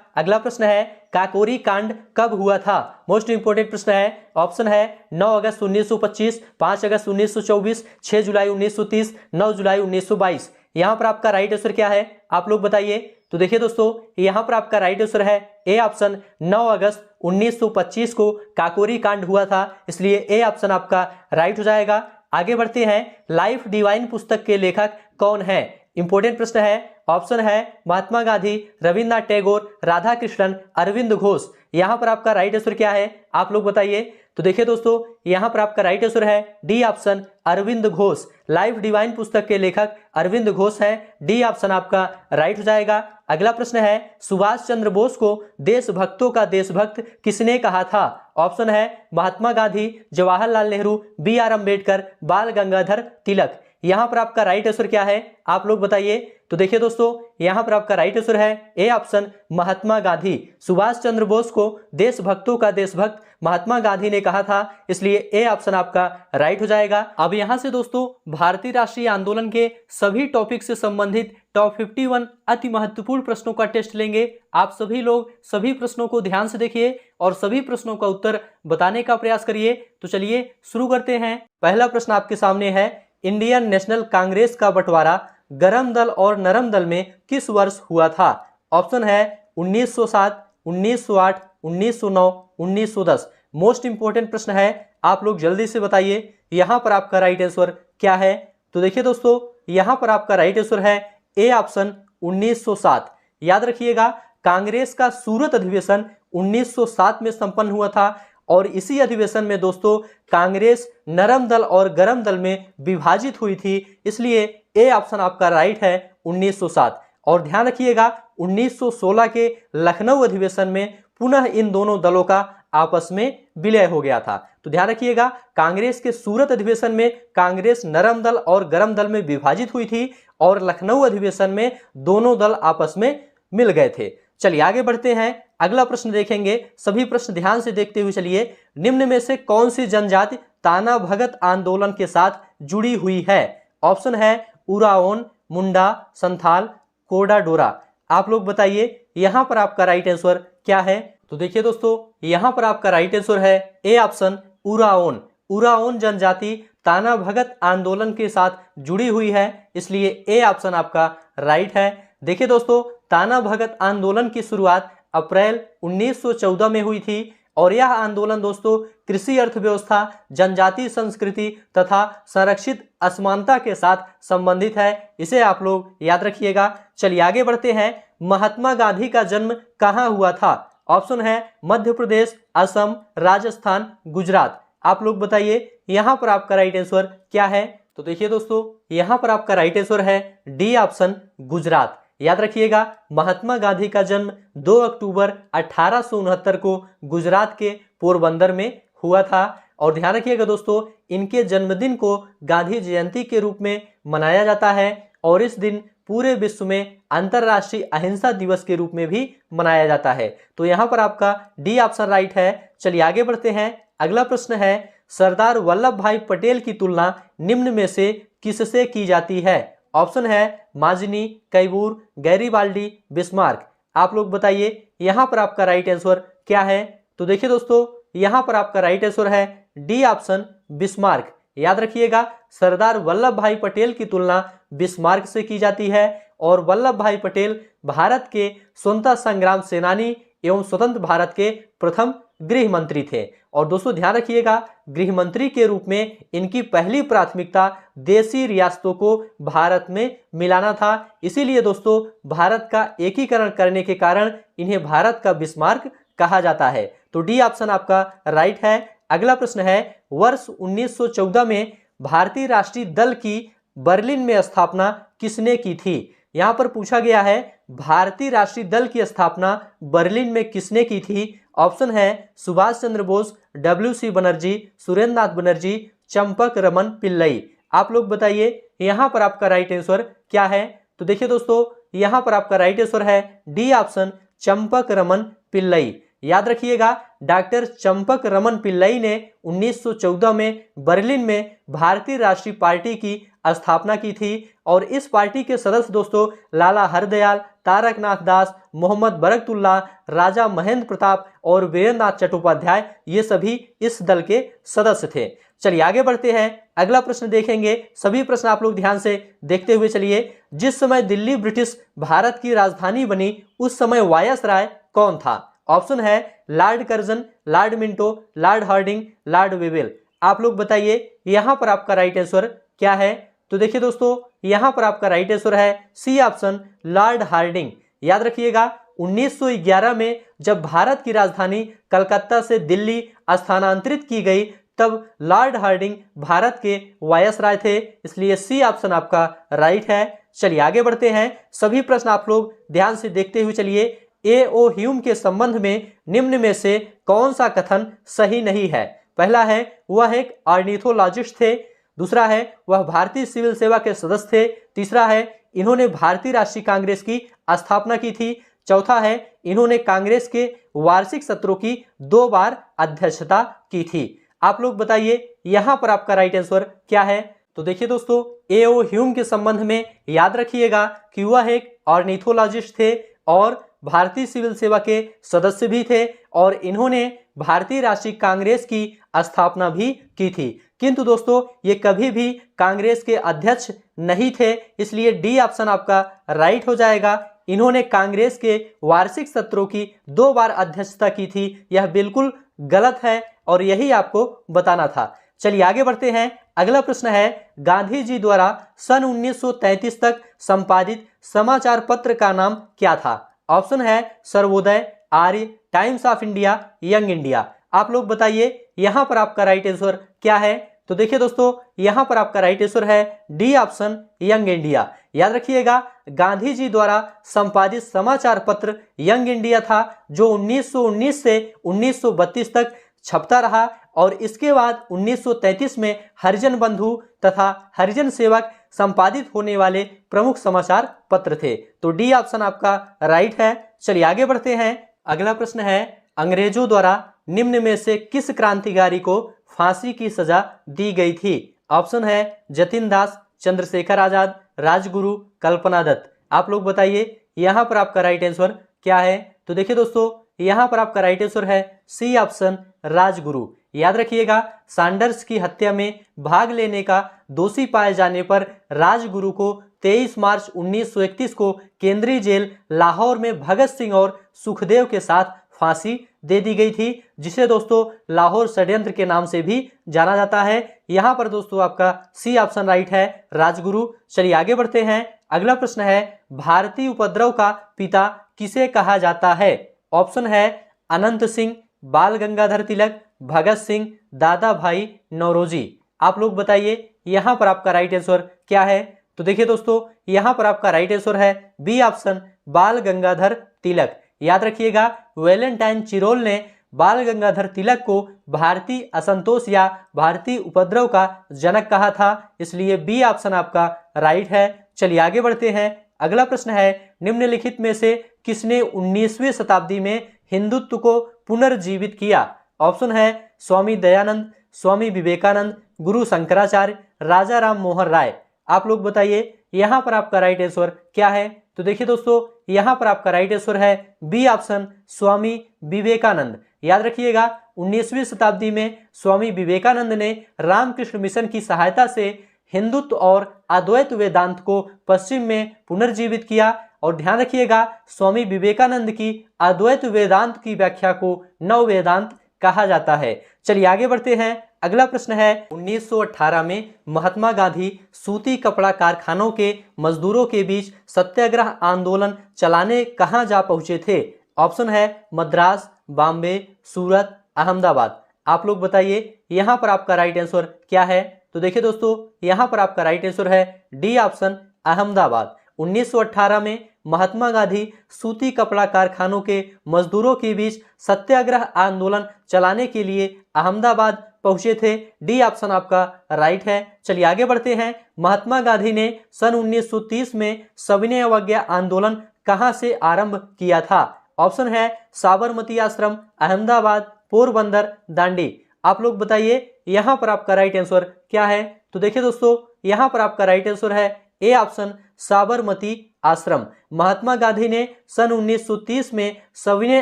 अगला प्रश्न है, काकोरी कांड कब हुआ था? मोस्ट इंपोर्टेंट प्रश्न है। ऑप्शन है 9 अगस्त 1925, 5 अगस्त 1924, 6 जुलाई 1930, 9 जुलाई 1922। यहां पर आपका राइट आंसर क्या है, आप लोग बताइए। तो देखिए दोस्तों, यहां पर आपका राइट आंसर है ए ऑप्शन 9 अगस्त 1925 को काकोरी कांड हुआ था, इसलिए ए ऑप्शन आपका राइट हो जाएगा। आगे बढ़ते हैं, लाइफ डिवाइन पुस्तक के लेखक कौन है? इंपोर्टेंट प्रश्न है। ऑप्शन है महात्मा गांधी, रविन्द्रनाथ टैगोर, राधा कृष्णन, अरविंद घोष। यहां पर आपका राइट आंसर क्या है, आप लोग बताइए। तो देखिए दोस्तों, यहां पर आपका राइट आंसर है D option Aurobindo Ghosh. Life Divine पुस्तक के लेखक अरविंद घोष है, डी ऑप्शन आपका राइट हो जाएगा। अगला प्रश्न है, सुभाष चंद्र बोस को देशभक्तों का देशभक्त किसने कहा था? ऑप्शन है महात्मा गांधी, जवाहरलाल नेहरू, बी आर अंबेडकर, बाल गंगाधर तिलक। यहां पर आपका राइट आंसर क्या है, आप लोग बताइए। तो देखिए दोस्तों, यहां पर आपका राइट आंसर है ए ऑप्शन महात्मा गांधी। सुभाष चंद्र बोस को देशभक्तों का देशभक्त महात्मा गांधी ने कहा था, इसलिए ए ऑप्शन आपका राइट हो जाएगा। अब यहां से दोस्तों भारतीय राष्ट्रीय आंदोलन के सभी टॉपिक से संबंधित टॉप 51 अति महत्वपूर्ण प्रश्नों का टेस्ट लेंगे। आप सभी लोग सभी प्रश्नों को ध्यान से देखिए और सभी प्रश्नों का उत्तर बताने का प्रयास करिए। तो चलिए शुरू करते हैं। पहला प्रश्न आपके सामने है, इंडियन नेशनल कांग्रेस का बंटवारा गरम दल और नरम दल में किस वर्ष हुआ था? ऑप्शन है 1907, 1908, 1909, 1910। मोस्ट इंपोर्टेंट प्रश्न है, आप लोग जल्दी से बताइए यहां पर आपका राइट आंसर क्या है। तो देखिए दोस्तों, यहां पर आपका राइट आंसर है ए ऑप्शन 1907। याद रखिएगा, कांग्रेस का सूरत अधिवेशन 1907 में संपन्न हुआ था और इसी अधिवेशन में दोस्तों कांग्रेस नरम दल और गरम दल में विभाजित हुई थी, इसलिए ए ऑप्शन आपका राइट है 1907। और ध्यान रखिएगा 1916 के लखनऊ अधिवेशन में पुनः इन दोनों दलों का आपस में विलय हो गया था। तो ध्यान रखिएगा, कांग्रेस के सूरत अधिवेशन में कांग्रेस नरम दल और गरम दल में विभाजित हुई थी और लखनऊ अधिवेशन में दोनों दल आपस में मिल गए थे। चलिए आगे बढ़ते हैं, अगला प्रश्न देखेंगे। सभी प्रश्न ध्यान से देखते हुए चलिए। निम्न में से कौन सी जनजाति ताना भगत आंदोलन के साथ जुड़ी हुई है? ऑप्शन है उराओन, मुंडा, संथाल, कोडा डोरा। आप लोग बताइए यहां पर आपका राइट आंसर क्या है? तो देखिए दोस्तों, यहां पर आपका राइट आंसर है ए ऑप्शन उराओन। उराओन जनजाति ताना भगत आंदोलन के साथ जुड़ी हुई है, इसलिए ए ऑप्शन आपका राइट है। देखिए दोस्तों, ताना भगत आंदोलन की शुरुआत अप्रैल 1914 में हुई थी और यह आंदोलन दोस्तों कृषि अर्थव्यवस्था, जनजाति संस्कृति तथा संरक्षित असमानता के साथ संबंधित है। इसे आप लोग याद रखिएगा। चलिए आगे बढ़ते हैं। महात्मा गांधी का जन्म कहाँ हुआ था? ऑप्शन है मध्य प्रदेश, असम, राजस्थान, गुजरात। आप लोग बताइए यहां पर आपका राइट आंसर क्या है? तो देखिए दोस्तों, यहां पर आपका राइट आंसर है डी ऑप्शन गुजरात। याद रखिएगा, महात्मा गांधी का जन्म 2 अक्टूबर 1869 को गुजरात के पोरबंदर में हुआ था। और ध्यान रखिएगा दोस्तों, इनके जन्मदिन को गांधी जयंती के रूप में मनाया जाता है और इस दिन पूरे विश्व में अंतर्राष्ट्रीय अहिंसा दिवस के रूप में भी मनाया जाता है। तो यहाँ पर आपका डी ऑप्शन राइट है। चलिए आगे बढ़ते हैं। अगला प्रश्न है, सरदार वल्लभ भाई पटेल की तुलना निम्न में से किससे की जाती है? ऑप्शन है माजिनी, कैबूर, गैरीबाल्डी, बिस्मार्क। आप लोग बताइए यहाँ पर आपका राइट आंसर क्या है? तो देखिए दोस्तों, यहाँ पर आपका राइट आंसर है डी ऑप्शन बिस्मार्क। याद रखिएगा, सरदार वल्लभ भाई पटेल की तुलना बिस्मार्क से की जाती है और वल्लभ भाई पटेल भारत के स्वतंत्रता संग्राम सेनानी एवं स्वतंत्र भारत के प्रथम गृह मंत्री थे। और दोस्तों ध्यान रखिएगा, गृह मंत्री के रूप में इनकी पहली प्राथमिकता देशी रियासतों को भारत में मिलाना था। इसीलिए दोस्तों भारत का एकीकरण करने के कारण इन्हें भारत का बिस्मार्क कहा जाता है। तो डी ऑप्शन आपका राइट है। अगला प्रश्न है, वर्ष 1914 में भारतीय राष्ट्रीय दल की बर्लिन में स्थापना किसने की थी? यहां पर पूछा गया है भारतीय राष्ट्रीय दल की स्थापना बर्लिन में किसने की थी? ऑप्शन है सुभाष चंद्र बोस, WC बनर्जी, सुरेंद्र नाथ बनर्जी, चंपक रमन पिल्लई। आप लोग बताइए यहां पर आपका राइट आंसर क्या है? तो देखिए दोस्तों, यहां पर आपका राइट आंसर है डी ऑप्शन चंपक रमन पिल्लई। याद रखिएगा, डॉक्टर चंपक रमन पिल्लई ने 1914 में बर्लिन में भारतीय राष्ट्रीय पार्टी की स्थापना की थी और इस पार्टी के सदस्य दोस्तों लाला हरदयाल, तारकनाथ दास, मोहम्मद बरकतुल्लाह, राजा महेंद्र प्रताप और वीरेंद्र नाथ चट्टोपाध्याय, ये सभी इस दल के सदस्य थे। चलिए आगे बढ़ते हैं। अगला प्रश्न देखेंगे। सभी प्रश्न आप लोग ध्यान से देखते हुए चलिए। जिस समय दिल्ली ब्रिटिश भारत की राजधानी बनी उस समय वायसराय कौन था? ऑप्शन है Lord Curzon, Lord Minto, Lord Hardinge, Lord Wavell. आप लोग बताइए यहां पर आपका राइट आंसर क्या है? तो देखिए दोस्तों, यहां पर आपका राइट आंसर है सी ऑप्शन लॉर्ड हार्डिंग। याद रखिएगा, 1911 में जब भारत की राजधानी कलकत्ता से दिल्ली स्थानांतरित की गई तब लॉर्ड हार्डिंग भारत के वायसराय थे, इसलिए सी ऑप्शन आपका राइट है। चलिए आगे बढ़ते हैं। सभी प्रश्न आप लोग ध्यान से देखते हुए चलिए। A.O. ह्यूम के संबंध में निम्न में से कौन सा कथन सही नहीं है? पहला है वह एक ऑर्निथोलॉजिस्ट थे, दूसरा है वह भारतीय सिविल सेवा के सदस्य थे, तीसरा है इन्होंने भारतीय राष्ट्रीय कांग्रेस की स्थापना की थी, चौथा है इन्होंने कांग्रेस के वार्षिक सत्रों की 2 बार अध्यक्षता की थी। आप लोग बताइए यहां पर आपका राइट आंसर क्या है? तो देखिए दोस्तों, A.O. ह्यूम के संबंध में याद रखिएगा कि वह एक ऑर्निथोलॉजिस्ट थे और भारतीय सिविल सेवा के सदस्य भी थे और इन्होंने भारतीय राष्ट्रीय कांग्रेस की स्थापना भी की थी। किंतु दोस्तों ये कभी भी कांग्रेस के अध्यक्ष नहीं थे, इसलिए डी ऑप्शन आपका राइट हो जाएगा। इन्होंने कांग्रेस के वार्षिक सत्रों की 2 बार अध्यक्षता की थी, यह बिल्कुल गलत है और यही आपको बताना था। चलिए आगे बढ़ते हैं। अगला प्रश्न है, गांधी जी द्वारा सन 1933 तक संपादित समाचार पत्र का नाम क्या था? ऑप्शन है Sarvodaya, Arya, Times of India, Young India. आप लोग बताइए यहां पर आपका राइट आंसर क्या है? तो देखिए दोस्तों, यहां पर आपका राइट आंसर है डी ऑप्शन यंग इंडिया। याद रखिएगा, गांधी जी द्वारा संपादित समाचार पत्र यंग इंडिया था जो 1919 से 1932 तक छपता रहा और इसके बाद 1933 में हरिजन बंधु तथा हरिजन सेवक संपादित होने वाले प्रमुख समाचार पत्र थे। तो डी ऑप्शन आपका राइट है। चलिए आगे बढ़ते हैं। अगला प्रश्न है, अंग्रेजों द्वारा निम्न में से किस क्रांतिकारी को फांसी की सजा दी गई थी? ऑप्शन है जतिन दास, चंद्रशेखर आजाद, राजगुरु, कल्पना दत्त। आप लोग बताइए यहाँ पर आपका राइट आंसर क्या है? तो देखिए दोस्तों, यहाँ पर आपका राइट आंसर है सी ऑप्शन, राजगुरु। याद रखिएगा, सैंडर्स की हत्या में भाग लेने का दोषी पाए जाने पर राजगुरु को 23 मार्च 1931 को केंद्रीय जेल लाहौर में भगत सिंह और सुखदेव के साथ फांसी दे दी गई थी, जिसे दोस्तों लाहौर षड्यंत्र के नाम से भी जाना जाता है। यहाँ पर दोस्तों आपका सी ऑप्शन राइट है, राजगुरु। चलिए आगे बढ़ते हैं। अगला प्रश्न है, भारतीय उपद्रव का पिता किसे कहा जाता है? ऑप्शन है अनंत सिंह, बाल गंगाधर तिलक, भगत सिंह, दादा भाई नौरोजी। आप लोग बताइए यहाँ पर आपका राइट आंसर क्या है? तो देखिए दोस्तों, यहाँ पर आपका राइट आंसर है बी ऑप्शन, बाल गंगाधर तिलक। याद रखिएगा, वैलेंटाइन चिरोल ने बाल गंगाधर तिलक को भारतीय असंतोष या भारतीय उपद्रव का जनक कहा था, इसलिए बी ऑप्शन आपका राइट है। चलिए आगे बढ़ते हैं। अगला प्रश्न है, निम्नलिखित में से किसने 19वीं शताब्दी में हिंदुत्व को पुनर्जीवित किया? ऑप्शन है स्वामी दयानंद, स्वामी विवेकानंद, गुरु शंकराचार्य, राजा राम मोहन राय। आप लोग बताइए यहाँ पर आपका राइट आंसर क्या है? तो देखिए दोस्तों, यहाँ पर आपका राइट आंसर है बी ऑप्शन, स्वामी विवेकानंद। याद रखिएगा, 19वीं शताब्दी में स्वामी विवेकानंद ने रामकृष्ण मिशन की सहायता से हिंदुत्व और अद्वैत वेदांत को पश्चिम में पुनर्जीवित किया। और ध्यान रखिएगा, स्वामी विवेकानंद की अद्वैत वेदांत की व्याख्या को नव वेदांत कहा जाता है। चलिए आगे बढ़ते हैं। अगला प्रश्न है, 1918 में महात्मा गांधी सूती कपड़ा कारखानों के मजदूरों के बीच सत्याग्रह आंदोलन चलाने कहां जा पहुंचे थे? ऑप्शन है मद्रास, बॉम्बे, सूरत, अहमदाबाद। आप लोग बताइए यहाँ पर आपका राइट आंसर क्या है? तो देखिए दोस्तों, यहाँ पर आपका राइट आंसर है डी ऑप्शन, अहमदाबाद। 1918 में महात्मा गांधी सूती कपड़ा कारखानों के मजदूरों के बीच सत्याग्रह आंदोलन चलाने के लिए अहमदाबाद पहुंचे थे। डी ऑप्शन आपका राइट है। चलिए आगे बढ़ते हैं। महात्मा गांधी ने सन 1930 में सविनय अवज्ञा आंदोलन कहां से आरंभ किया था? ऑप्शन है साबरमती आश्रम, अहमदाबाद, पोरबंदर, दांडी। आप लोग बताइए यहाँ पर आपका राइट आंसर क्या है? तो देखिए दोस्तों, यहाँ पर आपका राइट आंसर है ए ऑप्शन, साबरमती आश्रम। महात्मा गांधी ने सन 1930 में सविनय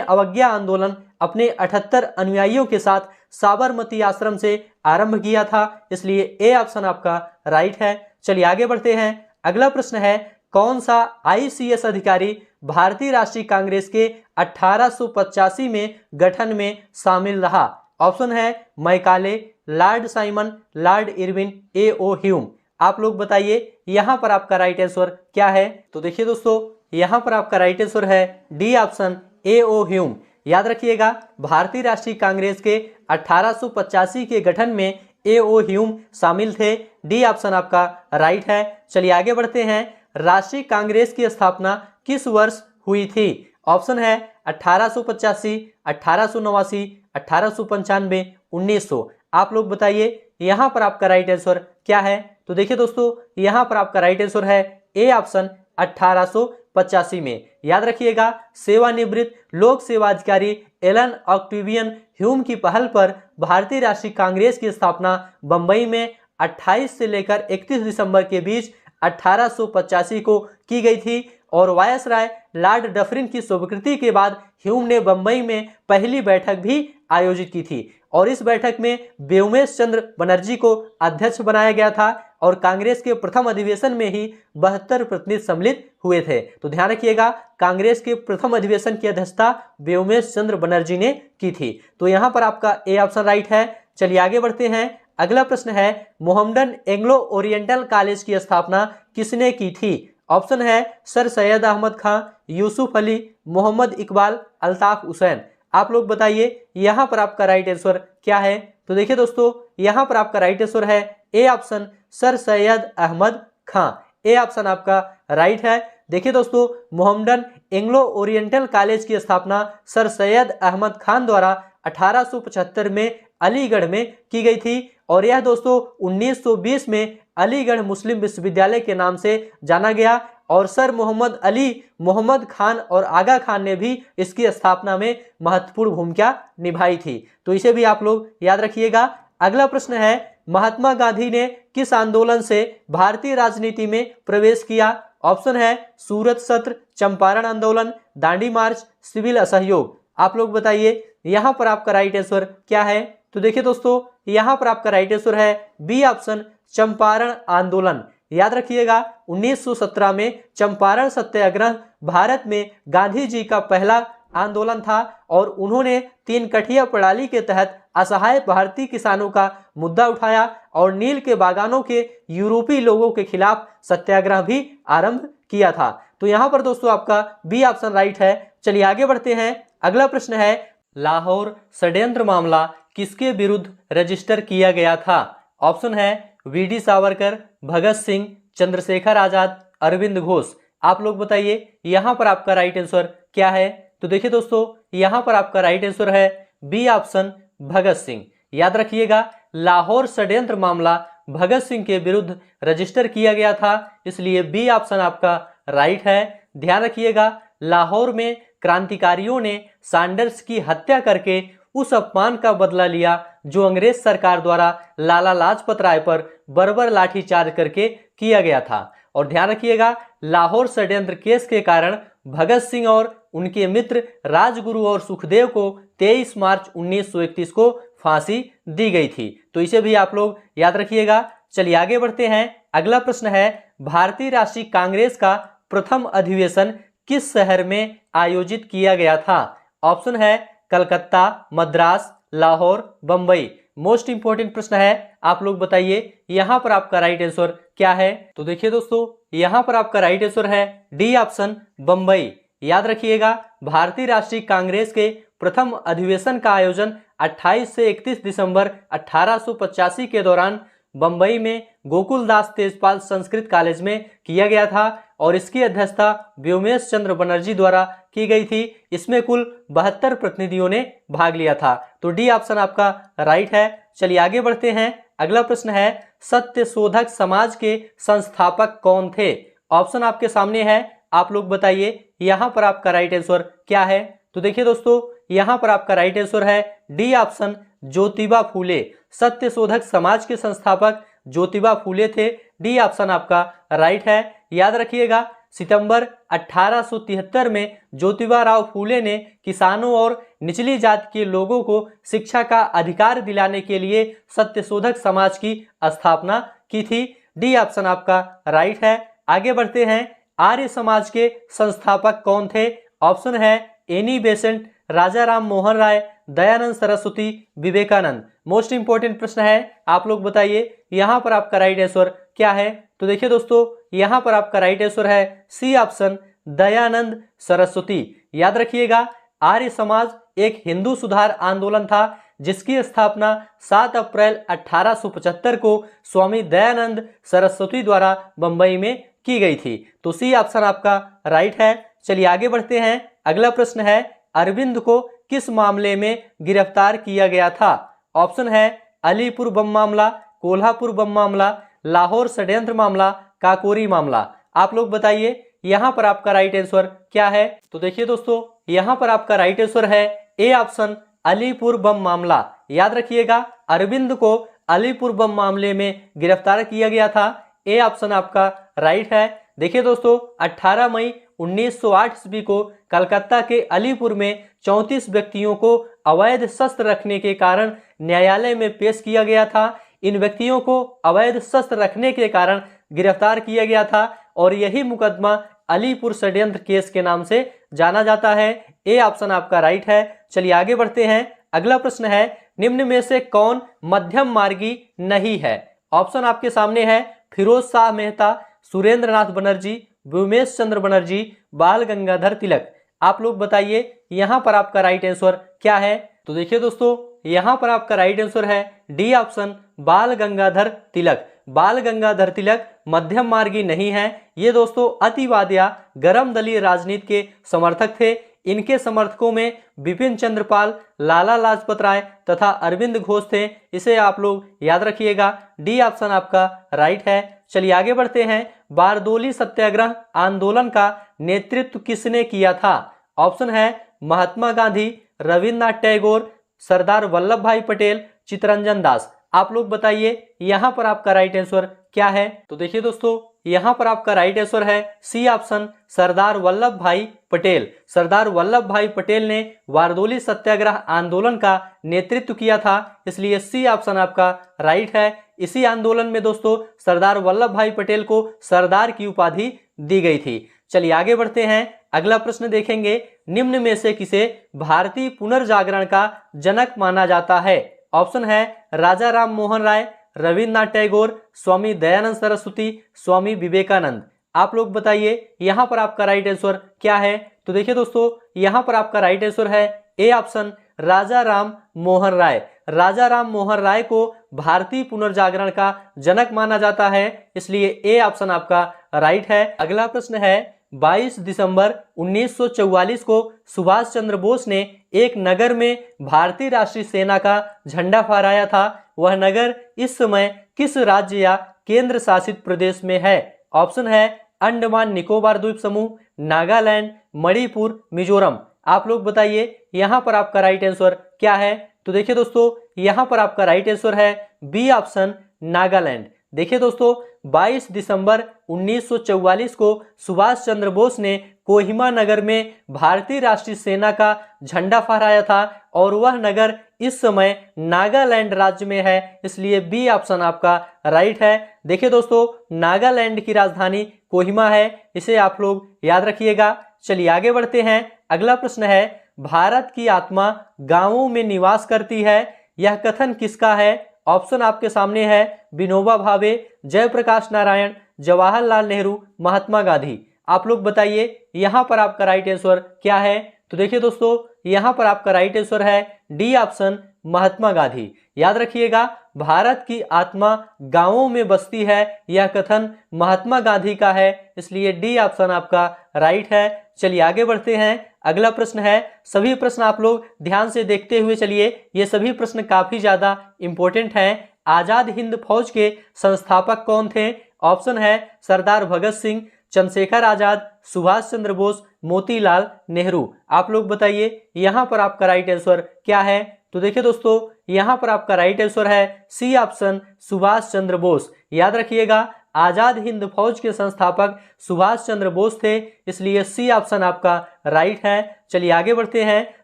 अवज्ञा आंदोलन अपने 78 अनुयायियों के साथ साबरमती आश्रम से आरंभ किया था, इसलिए ए ऑप्शन आपका राइट है। चलिए आगे बढ़ते हैं। अगला प्रश्न है, कौन सा आईसीएस अधिकारी भारतीय राष्ट्रीय कांग्रेस के 1885 में गठन में शामिल रहा? ऑप्शन है Macaulay, Lord Simon, Lord Irwin, A.O.. Hume. आप लोग बताइए यहाँ पर आपका राइट आंसर क्या है? तो देखिए दोस्तों, यहाँ पर आपका राइट आंसर है डी ऑप्शन, ए.ओ. ह्यूम। याद रखिएगा, भारतीय राष्ट्रीय कांग्रेस के 1885 के गठन में ए.ओ. ह्यूम शामिल थे। डी ऑप्शन आपका राइट है। चलिए आगे बढ़ते हैं। राष्ट्रीय कांग्रेस की स्थापना किस वर्ष हुई थी? ऑप्शन है 1885, 1889, 1895, 1900। आप लोग बताइए यहाँ पर आपका राइट आंसर क्या है? तो देखिए दोस्तों, यहाँ पर आपका राइट आंसर है ए ऑप्शन, 1885 में। याद रखिएगा, सेवानिवृत्त लोक सेवा अधिकारी एलन ऑक्टेवियन ह्यूम की पहल पर भारतीय राष्ट्रीय कांग्रेस की स्थापना बंबई में 28 से लेकर 31 दिसंबर के बीच 1885 को की गई थी। और वायसराय लॉर्ड डफरिन की स्वीकृति के बाद ह्यूम ने बंबई में पहली बैठक भी आयोजित की थी और इस बैठक में व्योमेश चंद्र बनर्जी को अध्यक्ष बनाया गया था और कांग्रेस के प्रथम अधिवेशन में ही 72 प्रतिनिधि सम्मिलित हुए थे। तो ध्यान रखिएगा, कांग्रेस के प्रथम अधिवेशन की अध्यक्षता व्योमेश चंद्र बनर्जी ने की थी। तो यहाँ पर आपका ए ऑप्शन राइट है। चलिए आगे बढ़ते हैं। अगला प्रश्न है, मोहम्मडन एंग्लो ओरिएंटल कॉलेज की स्थापना किसने की थी? ऑप्शन है सर सैयद अहमद खां, यूसुफ अली, मोहम्मद इकबाल, अल्ताफ हुसैन। आप लोग बताइए यहाँ पर आपका राइट आंसर क्या है? तो देखिए दोस्तों, यहाँ पर आपका राइट आंसर है A option, Sir Syed Ahmad Khan. A option आपका राइट है। देखिए दोस्तों, मोहम्मडन एंग्लो ओरिएंटल कॉलेज की स्थापना सर सैयद अहमद खान द्वारा 1875 में अलीगढ़ में की गई थी और यह दोस्तों 1920 में अलीगढ़ मुस्लिम विश्वविद्यालय के नाम से जाना गया और सर मोहम्मद अली मोहम्मद खान और आगा खान ने भी इसकी स्थापना में महत्वपूर्ण भूमिका निभाई थी। तो इसे भी आप लोग याद रखिएगा। अगला प्रश्न है, महात्मा गांधी ने किस आंदोलन से भारतीय राजनीति में प्रवेश किया? ऑप्शन है सूरत सत्र, चंपारण आंदोलन, दांडी मार्च, सिविल असहयोग। आप लोग बताइए यहाँ पर आपका राइट आंसर क्या है? तो देखिए दोस्तों, यहाँ पर आपका राइट आंसर है बी ऑप्शन, चंपारण आंदोलन। याद रखिएगा 1917 में चंपारण सत्याग्रह भारत में गांधी जी का पहला आंदोलन था और उन्होंने तीन कठिया प्रणाली के तहत असहाय भारतीय किसानों का मुद्दा उठाया और नील के बागानों के यूरोपीय लोगों के खिलाफ सत्याग्रह भी आरंभ किया था। तो यहाँ पर दोस्तों आपका बी ऑप्शन राइट है। चलिए आगे बढ़ते हैं। अगला प्रश्न है, लाहौर षड्यंत्र मामला किसके विरुद्ध रजिस्टर किया गया था? ऑप्शन है वीडी सावरकर, भगत सिंह, चंद्रशेखर आजाद, अरविंद घोष। आप लोग बताइए यहाँ पर आपका राइट आंसर क्या है? तो देखिए दोस्तों, यहाँ पर आपका राइट आंसर है बी ऑप्शन, भगत सिंह। याद रखिएगा लाहौर षड्यंत्र मामला भगत सिंह के विरुद्ध रजिस्टर किया गया था, इसलिए बी ऑप्शन आपका राइट है। ध्यान रखिएगा लाहौर में क्रांतिकारियों ने सैंडर्स की हत्या करके उस अपमान का बदला लिया जो अंग्रेज सरकार द्वारा लाला लाजपत राय पर बर्बर लाठीचार्ज करके किया गया था। और ध्यान रखिएगा लाहौर षड्यंत्र केस के कारण भगत सिंह और उनके मित्र राजगुरु और सुखदेव को 23 मार्च 1931 को फांसी दी गई थी। तो इसे भी आप लोग याद रखिएगा। चलिए आगे बढ़ते हैं। अगला प्रश्न है, भारतीय राष्ट्रीय कांग्रेस का प्रथम अधिवेशन किस शहर में आयोजित किया गया था? ऑप्शन है कलकत्ता, मद्रास, लाहौर, बंबई। मोस्ट इंपोर्टेंट प्रश्न है, आप लोग बताइए यहाँ पर आपका राइट आंसर क्या है? तो देखिए दोस्तों, यहाँ पर आपका राइट आंसर है डी ऑप्शन, बंबई। याद रखिएगा भारतीय राष्ट्रीय कांग्रेस के प्रथम अधिवेशन का आयोजन 28 से 31 दिसंबर 1885 के दौरान बंबई में गोकुलदास तेजपाल संस्कृत कॉलेज में किया गया था और इसकी अध्यक्षता व्योमेश चंद्र बनर्जी द्वारा की गई थी। इसमें कुल 72 प्रतिनिधियों ने भाग लिया था। तो डी ऑप्शन आपका राइट है। चलिए आगे बढ़ते हैं। अगला प्रश्न है, सत्य शोधक समाज के संस्थापक कौन थे? ऑप्शन आपके सामने है, आप लोग बताइए यहाँ पर आपका राइट आंसर क्या है? तो देखिए दोस्तों, यहाँ पर आपका राइट आंसर है डी ऑप्शन, ज्योतिबा फूले। सत्य शोधक समाज के संस्थापक ज्योतिबा फूले थे। डी ऑप्शन आपका राइट है। याद रखिएगा सितंबर 1873 में ज्योतिबा राव फूले ने किसानों और निचली जाति के लोगों को शिक्षा का अधिकार दिलाने के लिए सत्यशोधक समाज की स्थापना की थी। डी ऑप्शन आपका राइट है। आगे बढ़ते हैं। आर्य समाज के संस्थापक कौन थे? ऑप्शन है एनी बेसेंट, राजा राम मोहन राय, दयानंद सरस्वती, विवेकानंद। मोस्ट इंपोर्टेंट प्रश्न है, आप लोग बताइए यहाँ पर आपका राइट आंसर क्या है? तो देखिए दोस्तों, यहाँ पर आपका राइट आंसर है सी ऑप्शन, दयानंद सरस्वती। याद रखिएगा आर्य समाज एक हिंदू सुधार आंदोलन था जिसकी स्थापना 7 अप्रैल 1875 को स्वामी दयानंद सरस्वती द्वारा बंबई में की गई थी। तो सी ऑप्शन आपका राइट है। चलिए आगे बढ़ते हैं। अगला प्रश्न है, अरविंद को किस मामले में गिरफ्तार किया गया था? ऑप्शन है अलीपुर बम मामला, कोल्हापुर बम मामला, लाहौर षड्यंत्र मामला, काकोरी मामला। आप लोग बताइए यहाँ पर आपका राइट आंसर क्या है? तो देखिए दोस्तों, यहाँ पर आपका राइट आंसर है ए ऑप्शन, अलीपुर बम मामला। याद रखिएगा अरविंद को अलीपुर बम मामले में गिरफ्तार किया गया था। ए ऑप्शन आपका राइट है। देखिए दोस्तों, 18 मई 1908 ईस्वी को कलकत्ता के अलीपुर में 34 व्यक्तियों को अवैध शस्त्र रखने के कारण न्यायालय में पेश किया गया था। इन व्यक्तियों को अवैध शस्त्र रखने के कारण गिरफ्तार किया गया था और यही मुकदमा अलीपुर षड्यंत्र केस के नाम से जाना जाता है। ए ऑप्शन आपका राइट है। चलिए आगे बढ़ते हैं। अगला प्रश्न है, निम्न में से कौन मध्यम मार्गी नहीं है? ऑप्शन आपके सामने है फिरोज शाह मेहता, सुरेंद्र नाथ बनर्जी, व्योमेश चंद्र बनर्जी, बाल गंगाधर तिलक। आप लोग बताइए यहाँ पर आपका राइट आंसर क्या है? तो देखिए दोस्तों, यहाँ पर आपका राइट आंसर है डी ऑप्शन, बाल गंगाधर तिलक। बाल गंगाधर तिलक मध्यम मार्गी नहीं है। ये दोस्तों अतिवादिया गर्म दलीय राजनीति के समर्थक थे। इनके समर्थकों में बिपिन चंद्र पाल, लाला लाजपत राय तथा अरविंद घोष थे। इसे आप लोग याद रखिएगा। डी ऑप्शन आपका राइट है। चलिए आगे बढ़ते हैं। बारदोली सत्याग्रह आंदोलन का नेतृत्व किसने किया था? ऑप्शन है महात्मा गांधी, रविन्द्रनाथ टैगोर, सरदार वल्लभ भाई पटेल, चित्तरंजन दास। आप लोग बताइए यहाँ पर आपका राइट आंसर क्या है। तो देखिए दोस्तों, यहाँ पर आपका राइट आंसर है सी ऑप्शन, सरदार वल्लभ भाई पटेल। सरदार वल्लभ भाई पटेल ने बारडोली सत्याग्रह आंदोलन का नेतृत्व किया था, इसलिए सी ऑप्शन आपका राइट है। इसी आंदोलन में दोस्तों सरदार वल्लभ भाई पटेल को सरदार की उपाधि दी गई थी। चलिए आगे बढ़ते हैं, अगला प्रश्न देखेंगे। निम्न में से किसे भारतीय पुनर्जागरण का जनक माना जाता है? ऑप्शन है राजा राम मोहन राय, रविन्द्रनाथ टैगोर, स्वामी दयानंद सरस्वती, स्वामी विवेकानंद। आप लोग बताइए यहाँ पर आपका राइट आंसर क्या है। तो देखिए दोस्तों, यहाँ पर आपका राइट आंसर है ए ऑप्शन, राजा राम मोहन राय। राजा राम मोहन राय को भारतीय पुनर्जागरण का जनक माना जाता है, इसलिए ए ऑप्शन आपका राइट है। अगला प्रश्न है, 22 दिसंबर 1944 को सुभाष चंद्र बोस ने एक नगर में भारतीय राष्ट्रीय सेना का झंडा फहराया था। वह नगर इस समय किस राज्य या केंद्र शासित प्रदेश में है? ऑप्शन है अंडमान निकोबार द्वीप समूह, नागालैंड, मणिपुर, मिजोरम। आप लोग बताइए यहाँ पर आपका राइट आंसर क्या है। तो देखिए दोस्तों, यहाँ पर आपका राइट आंसर है बी ऑप्शन, नागालैंड। देखिए दोस्तों, 22 दिसंबर 1944 को सुभाष चंद्र बोस ने कोहिमा नगर में भारतीय राष्ट्रीय सेना का झंडा फहराया था और वह नगर इस समय नागालैंड राज्य में है, इसलिए बी ऑप्शन आपका राइट है। देखिए दोस्तों, नागालैंड की राजधानी कोहिमा है, इसे आप लोग याद रखिएगा। चलिए आगे बढ़ते हैं, अगला प्रश्न है, भारत की आत्मा गांवों में निवास करती है, यह कथन किसका है? ऑप्शन आपके सामने है विनोबा भावे, जयप्रकाश नारायण, जवाहरलाल नेहरू, महात्मा गांधी। आप लोग बताइए यहाँ पर आपका राइट आंसर क्या है। तो देखिए दोस्तों, यहाँ पर आपका राइट आंसर है डी ऑप्शन, महात्मा गांधी। याद रखिएगा, भारत की आत्मा गांवों में बसती है, यह कथन महात्मा गांधी का है, इसलिए डी ऑप्शन आपका राइट है। चलिए आगे बढ़ते हैं, अगला प्रश्न है। सभी प्रश्न आप लोग ध्यान से देखते हुए चलिए, ये सभी प्रश्न काफी ज्यादा इंपॉर्टेंट हैं। आजाद हिंद फौज के संस्थापक कौन थे? ऑप्शन है सरदार भगत सिंह, चंद्रशेखर आजाद, सुभाष चंद्र बोस, मोतीलाल नेहरू। आप लोग बताइए यहाँ पर आपका राइट आंसर क्या है। तो देखिए दोस्तों, यहाँ पर आपका राइट आंसर है सी ऑप्शन, सुभाष चंद्र बोस। याद रखिएगा, आजाद हिंद फौज के संस्थापक सुभाष चंद्र बोस थे, इसलिए सी ऑप्शन आपका राइट है। चलिए आगे बढ़ते हैं,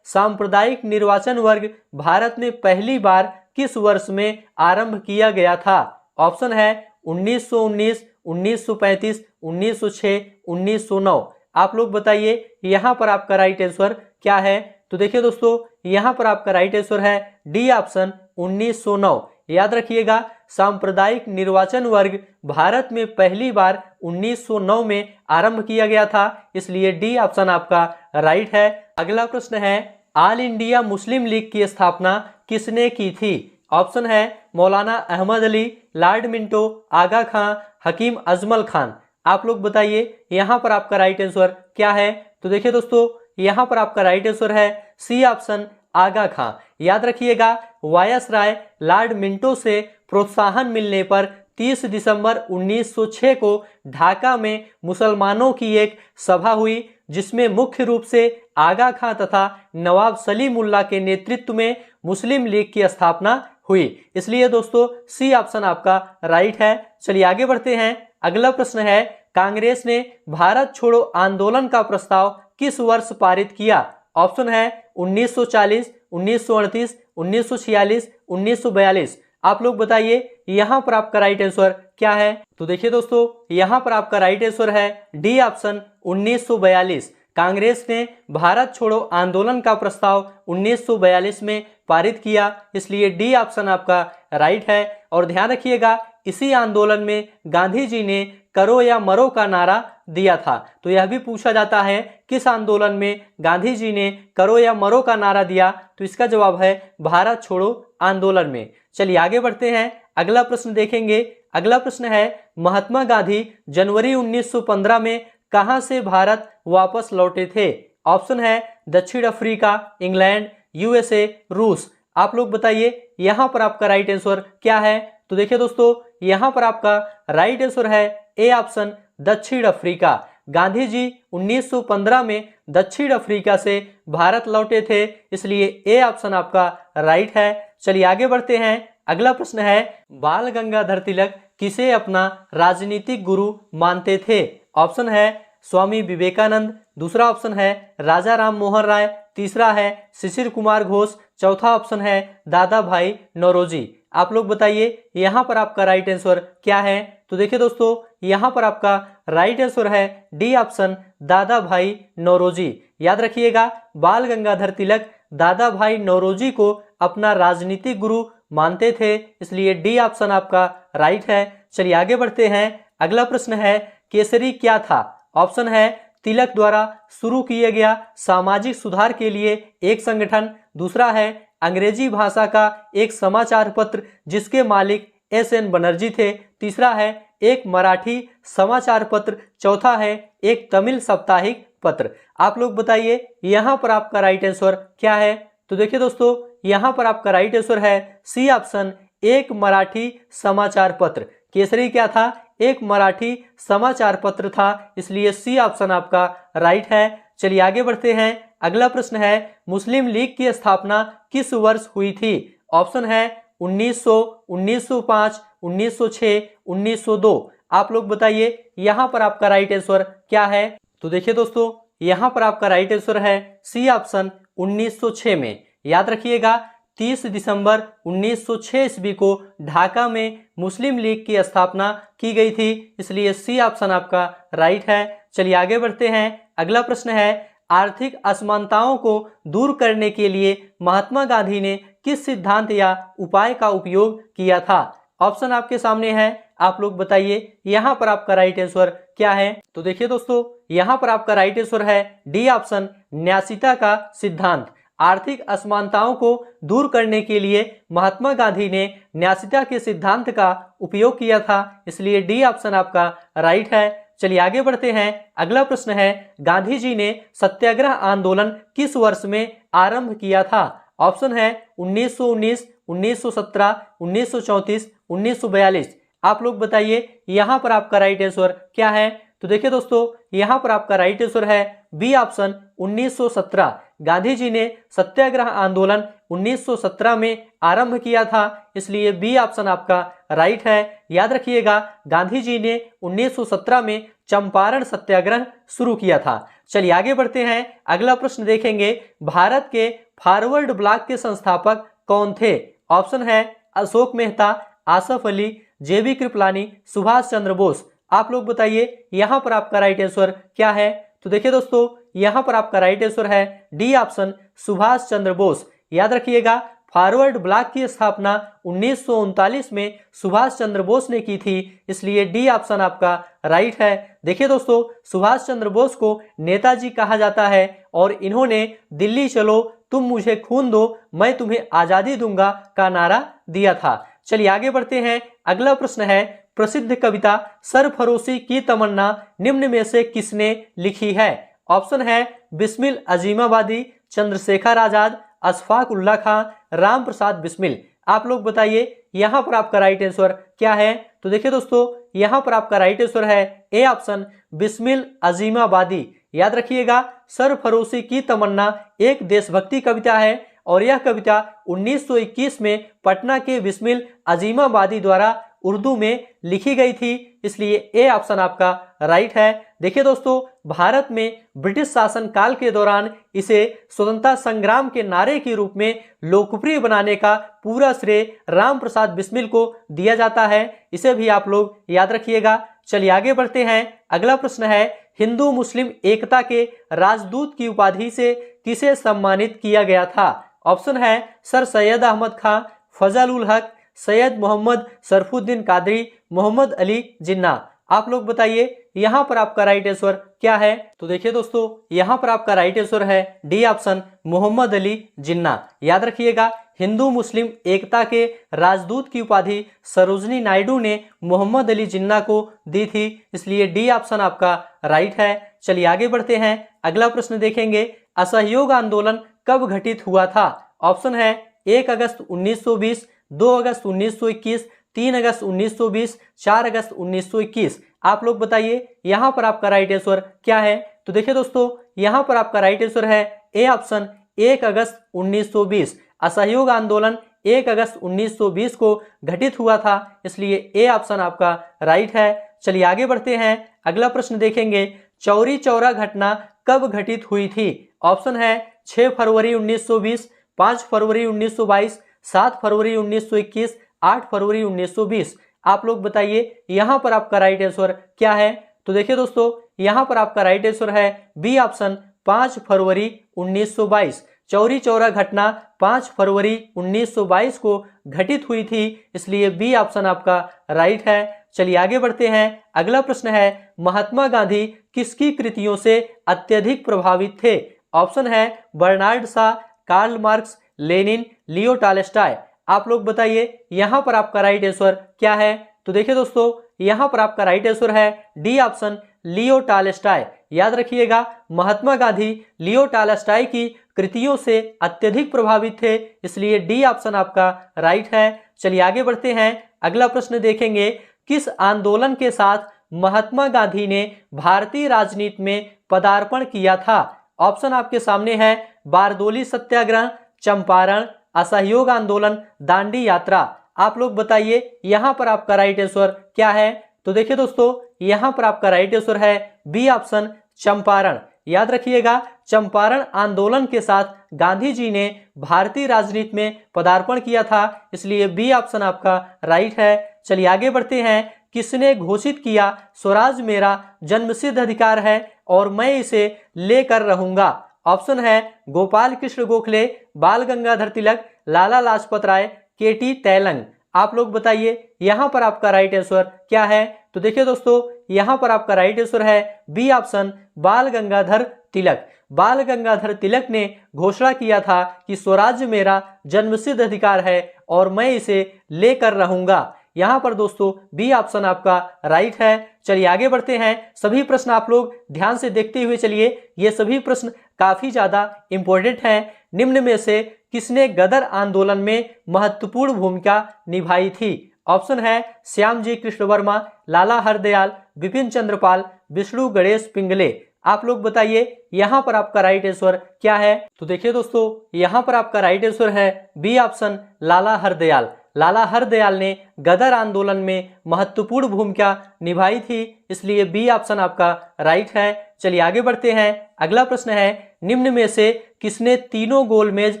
सांप्रदायिक निर्वाचन वर्ग भारत में पहली बार किस वर्ष में आरंभ किया गया था? ऑप्शन है 1919, 1935, 1906, 1909। आप लोग बताइए यहाँ पर आपका राइट आंसर क्या है। तो देखिए दोस्तों, यहाँ पर आपका राइट आंसर है डी ऑप्शन, 1909। याद रखिएगा, सांप्रदायिक निर्वाचन वर्ग भारत में पहली बार 1909 में आरंभ किया गया था, इसलिए डी ऑप्शन आपका राइट है। अगला प्रश्न है, ऑल इंडिया मुस्लिम लीग की स्थापना किसने की थी? ऑप्शन है मौलाना अहमद अली, लॉर्ड मिंटो, आगा खां, हकीम अजमल खान। आप लोग बताइए यहाँ पर आपका राइट आंसर क्या है। तो देखिए दोस्तों, यहाँ पर आपका राइट आंसर है सी ऑप्शन, आगा खां। याद रखिएगा, वायसराय लॉर्ड मिंटो से प्रोत्साहन मिलने पर 30 दिसंबर 1906 को ढाका में मुसलमानों की एक सभा हुई, जिसमें मुख्य रूप से आगा खां तथा नवाब सलीमुल्लाह के नेतृत्व में मुस्लिम लीग की स्थापना हुई, इसलिए दोस्तों सी ऑप्शन आपका राइट है। चलिए आगे बढ़ते हैं, अगला प्रश्न है, कांग्रेस ने भारत छोड़ो आंदोलन का प्रस्ताव किस वर्ष पारित किया? ऑप्शन है 1940, 1938, 1946, 1942। आप लोग बताइए यहाँ पर आपका राइट आंसर क्या है। तो देखिए दोस्तों, यहाँ पर आपका राइट आंसर है डी ऑप्शन, 1942। कांग्रेस ने भारत छोड़ो आंदोलन का प्रस्ताव 1942 में पारित किया, इसलिए डी ऑप्शन आपका राइट है। और ध्यान रखिएगा, इसी आंदोलन में गांधी जी ने करो या मरो का नारा दिया था। तो यह भी पूछा जाता है किस आंदोलन में गांधी जी ने करो या मरो का नारा दिया, तो इसका जवाब है भारत छोड़ो आंदोलन में। चलिए आगे बढ़ते हैं, अगला प्रश्न देखेंगे। अगला प्रश्न है, महात्मा गांधी जनवरी 1915 में कहां से भारत वापस लौटे थे? ऑप्शन है दक्षिण अफ्रीका, इंग्लैंड, यूएसए, रूस। आप लोग बताइए यहाँ पर आपका राइट आंसर क्या है। तो देखिए दोस्तों, यहाँ पर आपका राइट आंसर है ए ऑप्शन, दक्षिण अफ्रीका। गांधी जी 1915 में दक्षिण अफ्रीका से भारत लौटे थे, इसलिए ए ऑप्शन आपका राइट है। चलिए आगे बढ़ते हैं, अगला प्रश्न है, बाल गंगाधर तिलक किसे अपना राजनीतिक गुरु मानते थे? ऑप्शन है स्वामी विवेकानंद, दूसरा ऑप्शन है राजा राम मोहन राय, तीसरा है शिशिर कुमार घोष, चौथा ऑप्शन है दादा भाई नौरोजी। आप लोग बताइए यहाँ पर आपका राइट आंसर क्या है? तो देखिए दोस्तों, यहाँ पर आपका राइट आंसर है D option, Dadabhai Naoroji. याद रखिएगा, बाल गंगाधर तिलक दादा भाई नौरोजी को अपना राजनीतिक गुरु मानते थे, इसलिए डी ऑप्शन आपका राइट है। चलिए आगे बढ़ते हैं। अगला प्रश्न है, केसरी क्या था? ऑप्शन है तिलक द्वारा शुरू किया गया सामाजिक सुधार के लिए एक संगठन, दूसरा है अंग्रेजी भाषा का एक समाचार पत्र जिसके मालिक एस.एन. बनर्जी थे, तीसरा है एक मराठी समाचार पत्र, चौथा है एक तमिल साप्ताहिक पत्र। आप लोग बताइए यहाँ पर आपका राइट आंसर क्या है? तो देखिए दोस्तों, यहाँ पर आपका राइट आंसर है सी ऑप्शन, एक मराठी समाचार पत्र। केसरी क्या था? एक मराठी समाचार पत्र था, इसलिए सी ऑप्शन आपका राइट है। चलिए आगे बढ़ते हैं। अगला प्रश्न है, मुस्लिम लीग की स्थापना किस वर्ष हुई थी? ऑप्शन है 1900, 1905, 1906, 1902। आप लोग बताइए यहाँ पर आपका राइट आंसर क्या है? तो देखिए दोस्तों, यहाँ पर आपका राइट आंसर है सी ऑप्शन, 1906 में। याद रखिएगा, 30 दिसंबर 1906 ईस्वी को ढाका में मुस्लिम लीग की स्थापना की गई थी, इसलिए सी ऑप्शन आपका राइट है। चलिए आगे बढ़ते हैं। अगला प्रश्न है, आर्थिक असमानताओं को दूर करने के लिए महात्मा गांधी ने किस सिद्धांत या उपाय का उपयोग किया था? ऑप्शन आपके सामने है, आप लोग बताइए यहाँ पर आपका राइट आंसर क्या है? तो देखिए दोस्तों, यहाँ पर आपका राइट आंसर है डी ऑप्शन, न्यासीता का सिद्धांत। आर्थिक असमानताओं को दूर करने के लिए महात्मा गांधी ने न्यासीता के सिद्धांत का उपयोग किया था, इसलिए डी ऑप्शन आपका राइट है। चलिए आगे बढ़ते हैं। अगला प्रश्न है, गांधी जी ने सत्याग्रह आंदोलन किस वर्ष में आरंभ किया था? ऑप्शन है 1919, 1917, 1934, 1942। आप लोग बताइए यहाँ पर आपका राइट आंसर क्या है? तो देखिए दोस्तों, यहाँ पर आपका राइट आंसर है बी ऑप्शन, 1917। गांधी जी ने सत्याग्रह आंदोलन 1917 में आरंभ किया था, इसलिए बी ऑप्शन आपका राइट है। याद रखिएगा, गांधी जी ने 1917 में चंपारण सत्याग्रह शुरू किया था। चलिए आगे बढ़ते हैं। अगला प्रश्न देखेंगे, भारत के फॉरवर्ड ब्लॉक के संस्थापक कौन थे? ऑप्शन है अशोक मेहता, आसफ अली, जे.बी. कृपलानी, सुभाष चंद्र बोस। आप लोग बताइए यहाँ पर आपका राइट आंसर क्या है? तो देखिए दोस्तों, यहाँ पर आपका राइट आंसर है डी ऑप्शन, सुभाष चंद्र बोस। याद रखिएगा, फॉरवर्ड ब्लॉक की स्थापना 1939 में सुभाष चंद्र बोस ने की थी, इसलिए डी ऑप्शन आपका राइट है। देखिए दोस्तों, सुभाष चंद्र बोस को नेताजी कहा जाता है और इन्होंने दिल्ली चलो तुम मुझे खून दो मैं तुम्हें आजादी दूंगा का नारा दिया था। चलिए आगे बढ़ते हैं। अगला प्रश्न है, प्रसिद्ध कविता सरफरोशी की तमन्ना निम्न में से किसने लिखी है? ऑप्शन है बिस्मिल अजीमाबादी, चंद्रशेखर आजाद, अशफाक उल्लाह खां, राम प्रसाद बिस्मिल। आप लोग बताइए यहाँ पर आपका राइट आंसर क्या है? तो देखिए दोस्तों, यहाँ पर आपका राइट आंसर है ए ऑप्शन, बिस्मिल अजीमाबादी। याद रखिएगा, सरफरोशी की तमन्ना एक देशभक्ति कविता है और यह कविता 1921 में पटना के बिस्मिल अजीमाबादी द्वारा उर्दू में लिखी गई थी, इसलिए ए ऑप्शन आपका राइट है। देखिए दोस्तों, भारत में ब्रिटिश शासन काल के दौरान इसे स्वतंत्रता संग्राम के नारे के रूप में लोकप्रिय बनाने का पूरा श्रेय राम प्रसाद बिस्मिल को दिया जाता है, इसे भी आप लोग याद रखिएगा। चलिए आगे बढ़ते हैं। अगला प्रश्न है, हिंदू मुस्लिम एकता के राजदूत की उपाधि से किसे सम्मानित किया गया था? ऑप्शन है सर सैयद अहमद खां, फजल उल हक, सैयद मोहम्मद सरफुद्दीन कादरी, मोहम्मद अली जिन्ना। आप लोग बताइए यहाँ पर आपका राइट आंसर क्या है? तो देखिए दोस्तों, यहाँ पर आपका राइट आंसर है डी ऑप्शन, मोहम्मद अली जिन्ना। याद रखिएगा, हिंदू मुस्लिम एकता के राजदूत की उपाधि सरोजनी नायडू ने मोहम्मद अली जिन्ना को दी थी, इसलिए डी ऑप्शन आपका राइट है। चलिए आगे बढ़ते हैं। अगला प्रश्न देखेंगे, असहयोग आंदोलन कब घटित हुआ था? ऑप्शन है 1 अगस्त 1920, 2 अगस्त 1921, 3 अगस्त 1920, 4 अगस्त 1921। आप लोग बताइए यहाँ पर आपका राइट आंसर क्या है? तो देखिए दोस्तों, यहाँ पर आपका राइट आंसर है ए ऑप्शन, 1 अगस्त 1920। असहयोग आंदोलन 1 अगस्त 1920 को घटित हुआ था, इसलिए ए ऑप्शन आपका राइट है। चलिए आगे बढ़ते हैं, अगला प्रश्न देखेंगे। चौरी चौरा घटना कब घटित हुई थी? ऑप्शन है 6 फरवरी 1920, 5 फरवरी 1922, 7 फरवरी 1921, 8 फरवरी 1920। आप लोग बताइए यहाँ पर आपका राइट आंसर क्या है? तो देखिए दोस्तों, यहाँ पर आपका राइट आंसर है बी ऑप्शन 5 फरवरी 1922। चौरी चौरा घटना 5 फरवरी 1922 को घटित हुई थी, इसलिए बी ऑप्शन आपका राइट है। चलिए आगे बढ़ते हैं, अगला प्रश्न है महात्मा गांधी किसकी कृतियों से अत्यधिक प्रभावित थे? ऑप्शन है Bernard Shaw, Karl Marx, Lenin, Leo Tolstoy. आप लोग बताइए यहाँ पर आपका राइट आंसर क्या है? तो देखिए दोस्तों, यहाँ पर आपका राइट आंसर है डी ऑप्शन लियो टॉलस्टॉय। याद रखिएगा, महात्मा गांधी लियो टॉलस्टॉय की कृतियों से अत्यधिक प्रभावित थे, इसलिए डी ऑप्शन आपका राइट है। चलिए आगे बढ़ते हैं, अगला प्रश्न देखेंगे। किस आंदोलन के साथ महात्मा गांधी ने भारतीय राजनीति में पदार्पण किया था? ऑप्शन आपके सामने है बारदोली सत्याग्रह, चंपारण, असहयोग आंदोलन, दांडी यात्रा। आप लोग बताइए यहाँ पर आपका राइट आंसर क्या है? तो देखिए दोस्तों, यहाँ पर आपका राइट आंसर है बी ऑप्शन चंपारण। याद रखिएगा, चंपारण आंदोलन के साथ गांधी जी ने भारतीय राजनीति में पदार्पण किया था, इसलिए बी ऑप्शन आपका राइट है। चलिए आगे बढ़ते हैं, किसने घोषित किया स्वराज मेरा जन्मसिद्ध अधिकार है और मैं इसे लेकर रहूंगा? ऑप्शन है गोपाल कृष्ण गोखले, बाल गंगाधर तिलक, लाला लाजपत राय, केटी तैलंग। आप लोग बताइए यहाँ पर आपका राइट आंसर क्या है? तो देखिए दोस्तों, यहाँ पर आपका राइट आंसर है बी ऑप्शन बाल गंगाधर तिलक। बाल गंगाधर तिलक ने घोषणा किया था कि स्वराज्य मेरा जन्मसिद्ध अधिकार है और मैं इसे लेकर रहूंगा। यहाँ पर दोस्तों बी ऑप्शन आपका राइट है। चलिए आगे बढ़ते हैं, सभी प्रश्न आप लोग ध्यान से देखते हुए चलिए, ये सभी प्रश्न काफी ज्यादा इंपॉर्टेंट हैं। निम्न में से किसने गदर आंदोलन में महत्वपूर्ण भूमिका निभाई थी? ऑप्शन है श्यामजी कृष्ण वर्मा, लाला हरदयाल, बिपिन चंद्रपाल, विष्णु गणेश पिंगले। आप लोग बताइए यहाँ पर आपका राइट आंसर क्या है? तो देखिए दोस्तों, यहाँ पर आपका राइट आंसर है बी ऑप्शन लाला हरदयाल। लाला हरदयाल ने गदर आंदोलन में महत्वपूर्ण भूमिका निभाई थी, इसलिए बी ऑप्शन आपका राइट है। चलिए आगे बढ़ते हैं, अगला प्रश्न है निम्न में से किसने तीनों गोलमेज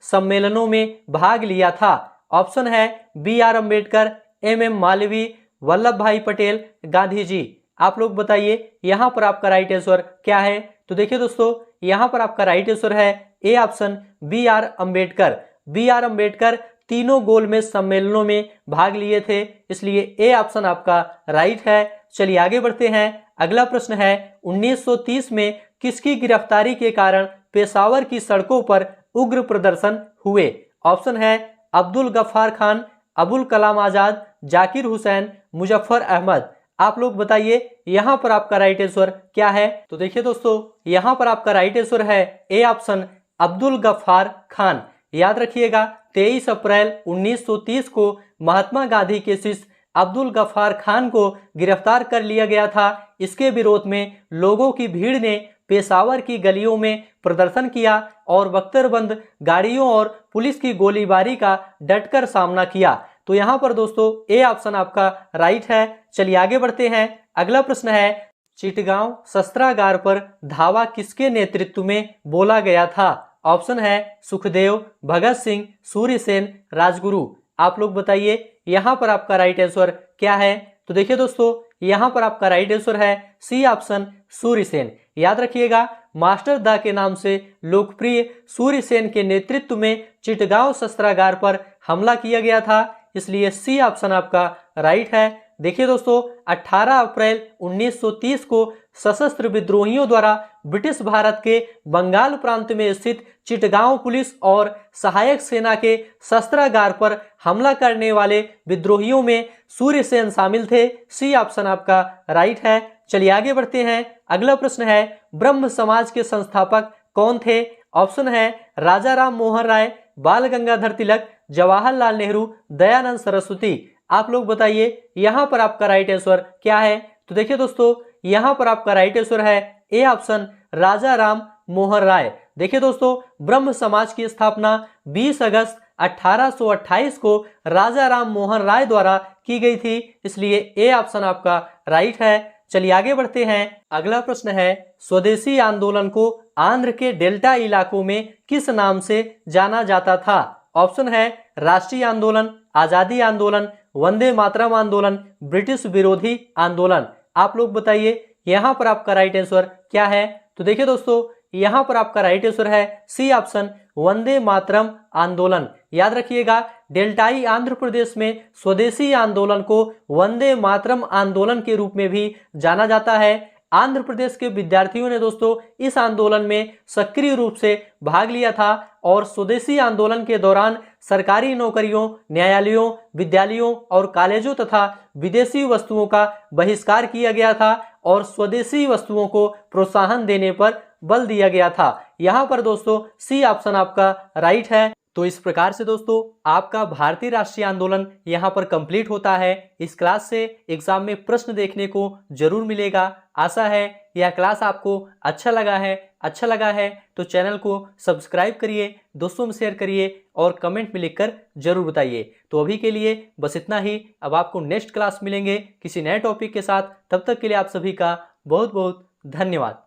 सम्मेलनों में भाग लिया था? ऑप्शन है B R Ambedkar, M M Malaviya, Vallabhbhai Patel, Gandhi ji. आप लोग बताइए यहाँ पर आपका राइट आंसर क्या है? तो देखिए दोस्तों, यहाँ पर आपका राइट आंसर है A option B R Ambedkar. B R Ambedkar तीनों गोलमेज सम्मेलनों में भाग लिए थे, इसलिए ए ऑप्शन आपका राइट है। चलिए आगे बढ़ते हैं, अगला प्रश्न है 1930 में किसकी गिरफ्तारी के कारण पेशावर की सड़कों पर उग्र प्रदर्शन हुए? ऑप्शन है अब्दुल गफ्फार खान, अबुल कलाम आजाद, जाकिर हुसैन, मुजफ्फर अहमद। आप लोग बताइए यहाँ पर आपका राइट आंसर क्या है? तो देखिए दोस्तों, यहाँ पर आपका राइट आंसर है ए ऑप्शन अब्दुल गफ्फार खान। याद रखिएगा, 23 अप्रैल 1930 को महात्मा गांधी के शिष्य अब्दुल गफ्फार खान को गिरफ्तार कर लिया गया था। इसके विरोध में लोगों की भीड़ ने पेशावर की गलियों में प्रदर्शन किया और बख्तरबंद गाड़ियों और पुलिस की गोलीबारी का डटकर सामना किया। तो यहाँ पर दोस्तों ए ऑप्शन आपका राइट है। चलिए आगे बढ़ते हैं, अगला प्रश्न है चिटगांव शस्त्रागार पर धावा किसके नेतृत्व में बोला गया था? ऑप्शन है सुखदेव, भगत सिंह, सूर्यसेन, राजगुरु। आप लोग बताइए यहाँ पर आपका राइट आंसर क्या है? तो देखिए दोस्तों, यहाँ पर आपका राइट आंसर है सी ऑप्शन सूर्यसेन। याद रखिएगा, मास्टर दा के नाम से लोकप्रिय सूर्यसेन के नेतृत्व में चिटगांव शस्त्रागार पर हमला किया गया था, इसलिए सी ऑप्शन आपका राइट है। देखिए दोस्तों, 18 अप्रैल 1930 को सशस्त्र विद्रोहियों द्वारा ब्रिटिश भारत के बंगाल प्रांत में स्थित चिटगांव पुलिस और सहायक सेना के शस्त्रागार पर हमला करने वाले विद्रोहियों में सूर्यसेन शामिल थे। सी ऑप्शन आपका राइट है। चलिए आगे बढ़ते हैं, अगला प्रश्न है ब्रह्म समाज के संस्थापक कौन थे? ऑप्शन है राजा राम मोहन राय, बाल गंगाधर तिलक, जवाहरलाल नेहरू, दयानंद सरस्वती। आप लोग बताइए यहाँ पर आपका राइट आंसर क्या है? तो देखिए दोस्तों, यहाँ पर आपका राइट आंसर है ए ऑप्शन राजा राम मोहन राय। देखिए दोस्तों, ब्रह्म समाज की स्थापना 20 अगस्त 1828 को राजा राम मोहन राय द्वारा की गई थी, इसलिए ए ऑप्शन आपका राइट है। चलिए आगे बढ़ते हैं। अगला प्रश्न है, स्वदेशी आंदोलन को आंध्र के डेल्टा इलाकों में किस नाम से जाना जाता था? ऑप्शन है राष्ट्रीय आंदोलन, आजादी आंदोलन, वंदे मातरम आंदोलन, ब्रिटिश विरोधी आंदोलन। आप लोग बताइए यहाँ पर आपका राइट आंसर क्या है? तो देखिए दोस्तों, यहाँ पर आपका राइट आंसर है सी ऑप्शन, वंदे मातरम आंदोलन। याद रखिएगा, डेल्टाई आंध्र प्रदेश में स्वदेशी आंदोलन को वंदे मातरम आंदोलन के रूप में भी जाना जाता है। आंध्र प्रदेश के विद्यार्थियों ने दोस्तों इस आंदोलन में सक्रिय रूप से भाग लिया था और स्वदेशी आंदोलन के दौरान सरकारी नौकरियों, न्यायालयों, विद्यालयों और कॉलेजों तथा विदेशी वस्तुओं का बहिष्कार किया गया था और स्वदेशी वस्तुओं को प्रोत्साहन देने पर बल दिया गया था। यहाँ पर दोस्तों सी ऑप्शन आपका राइट है। तो इस प्रकार से दोस्तों आपका भारतीय राष्ट्रीय आंदोलन यहाँ पर कंप्लीट होता है। इस क्लास से एग्जाम में प्रश्न देखने को जरूर मिलेगा। आशा है यह क्लास आपको अच्छा लगा है तो चैनल को सब्सक्राइब करिए, दोस्तों में शेयर करिए और कमेंट में लिखकर जरूर बताइए। तो अभी के लिए बस इतना ही। अब आपको नेक्स्ट क्लास मिलेंगे किसी नए टॉपिक के साथ। तब तक के लिए आप सभी का बहुत बहुत धन्यवाद।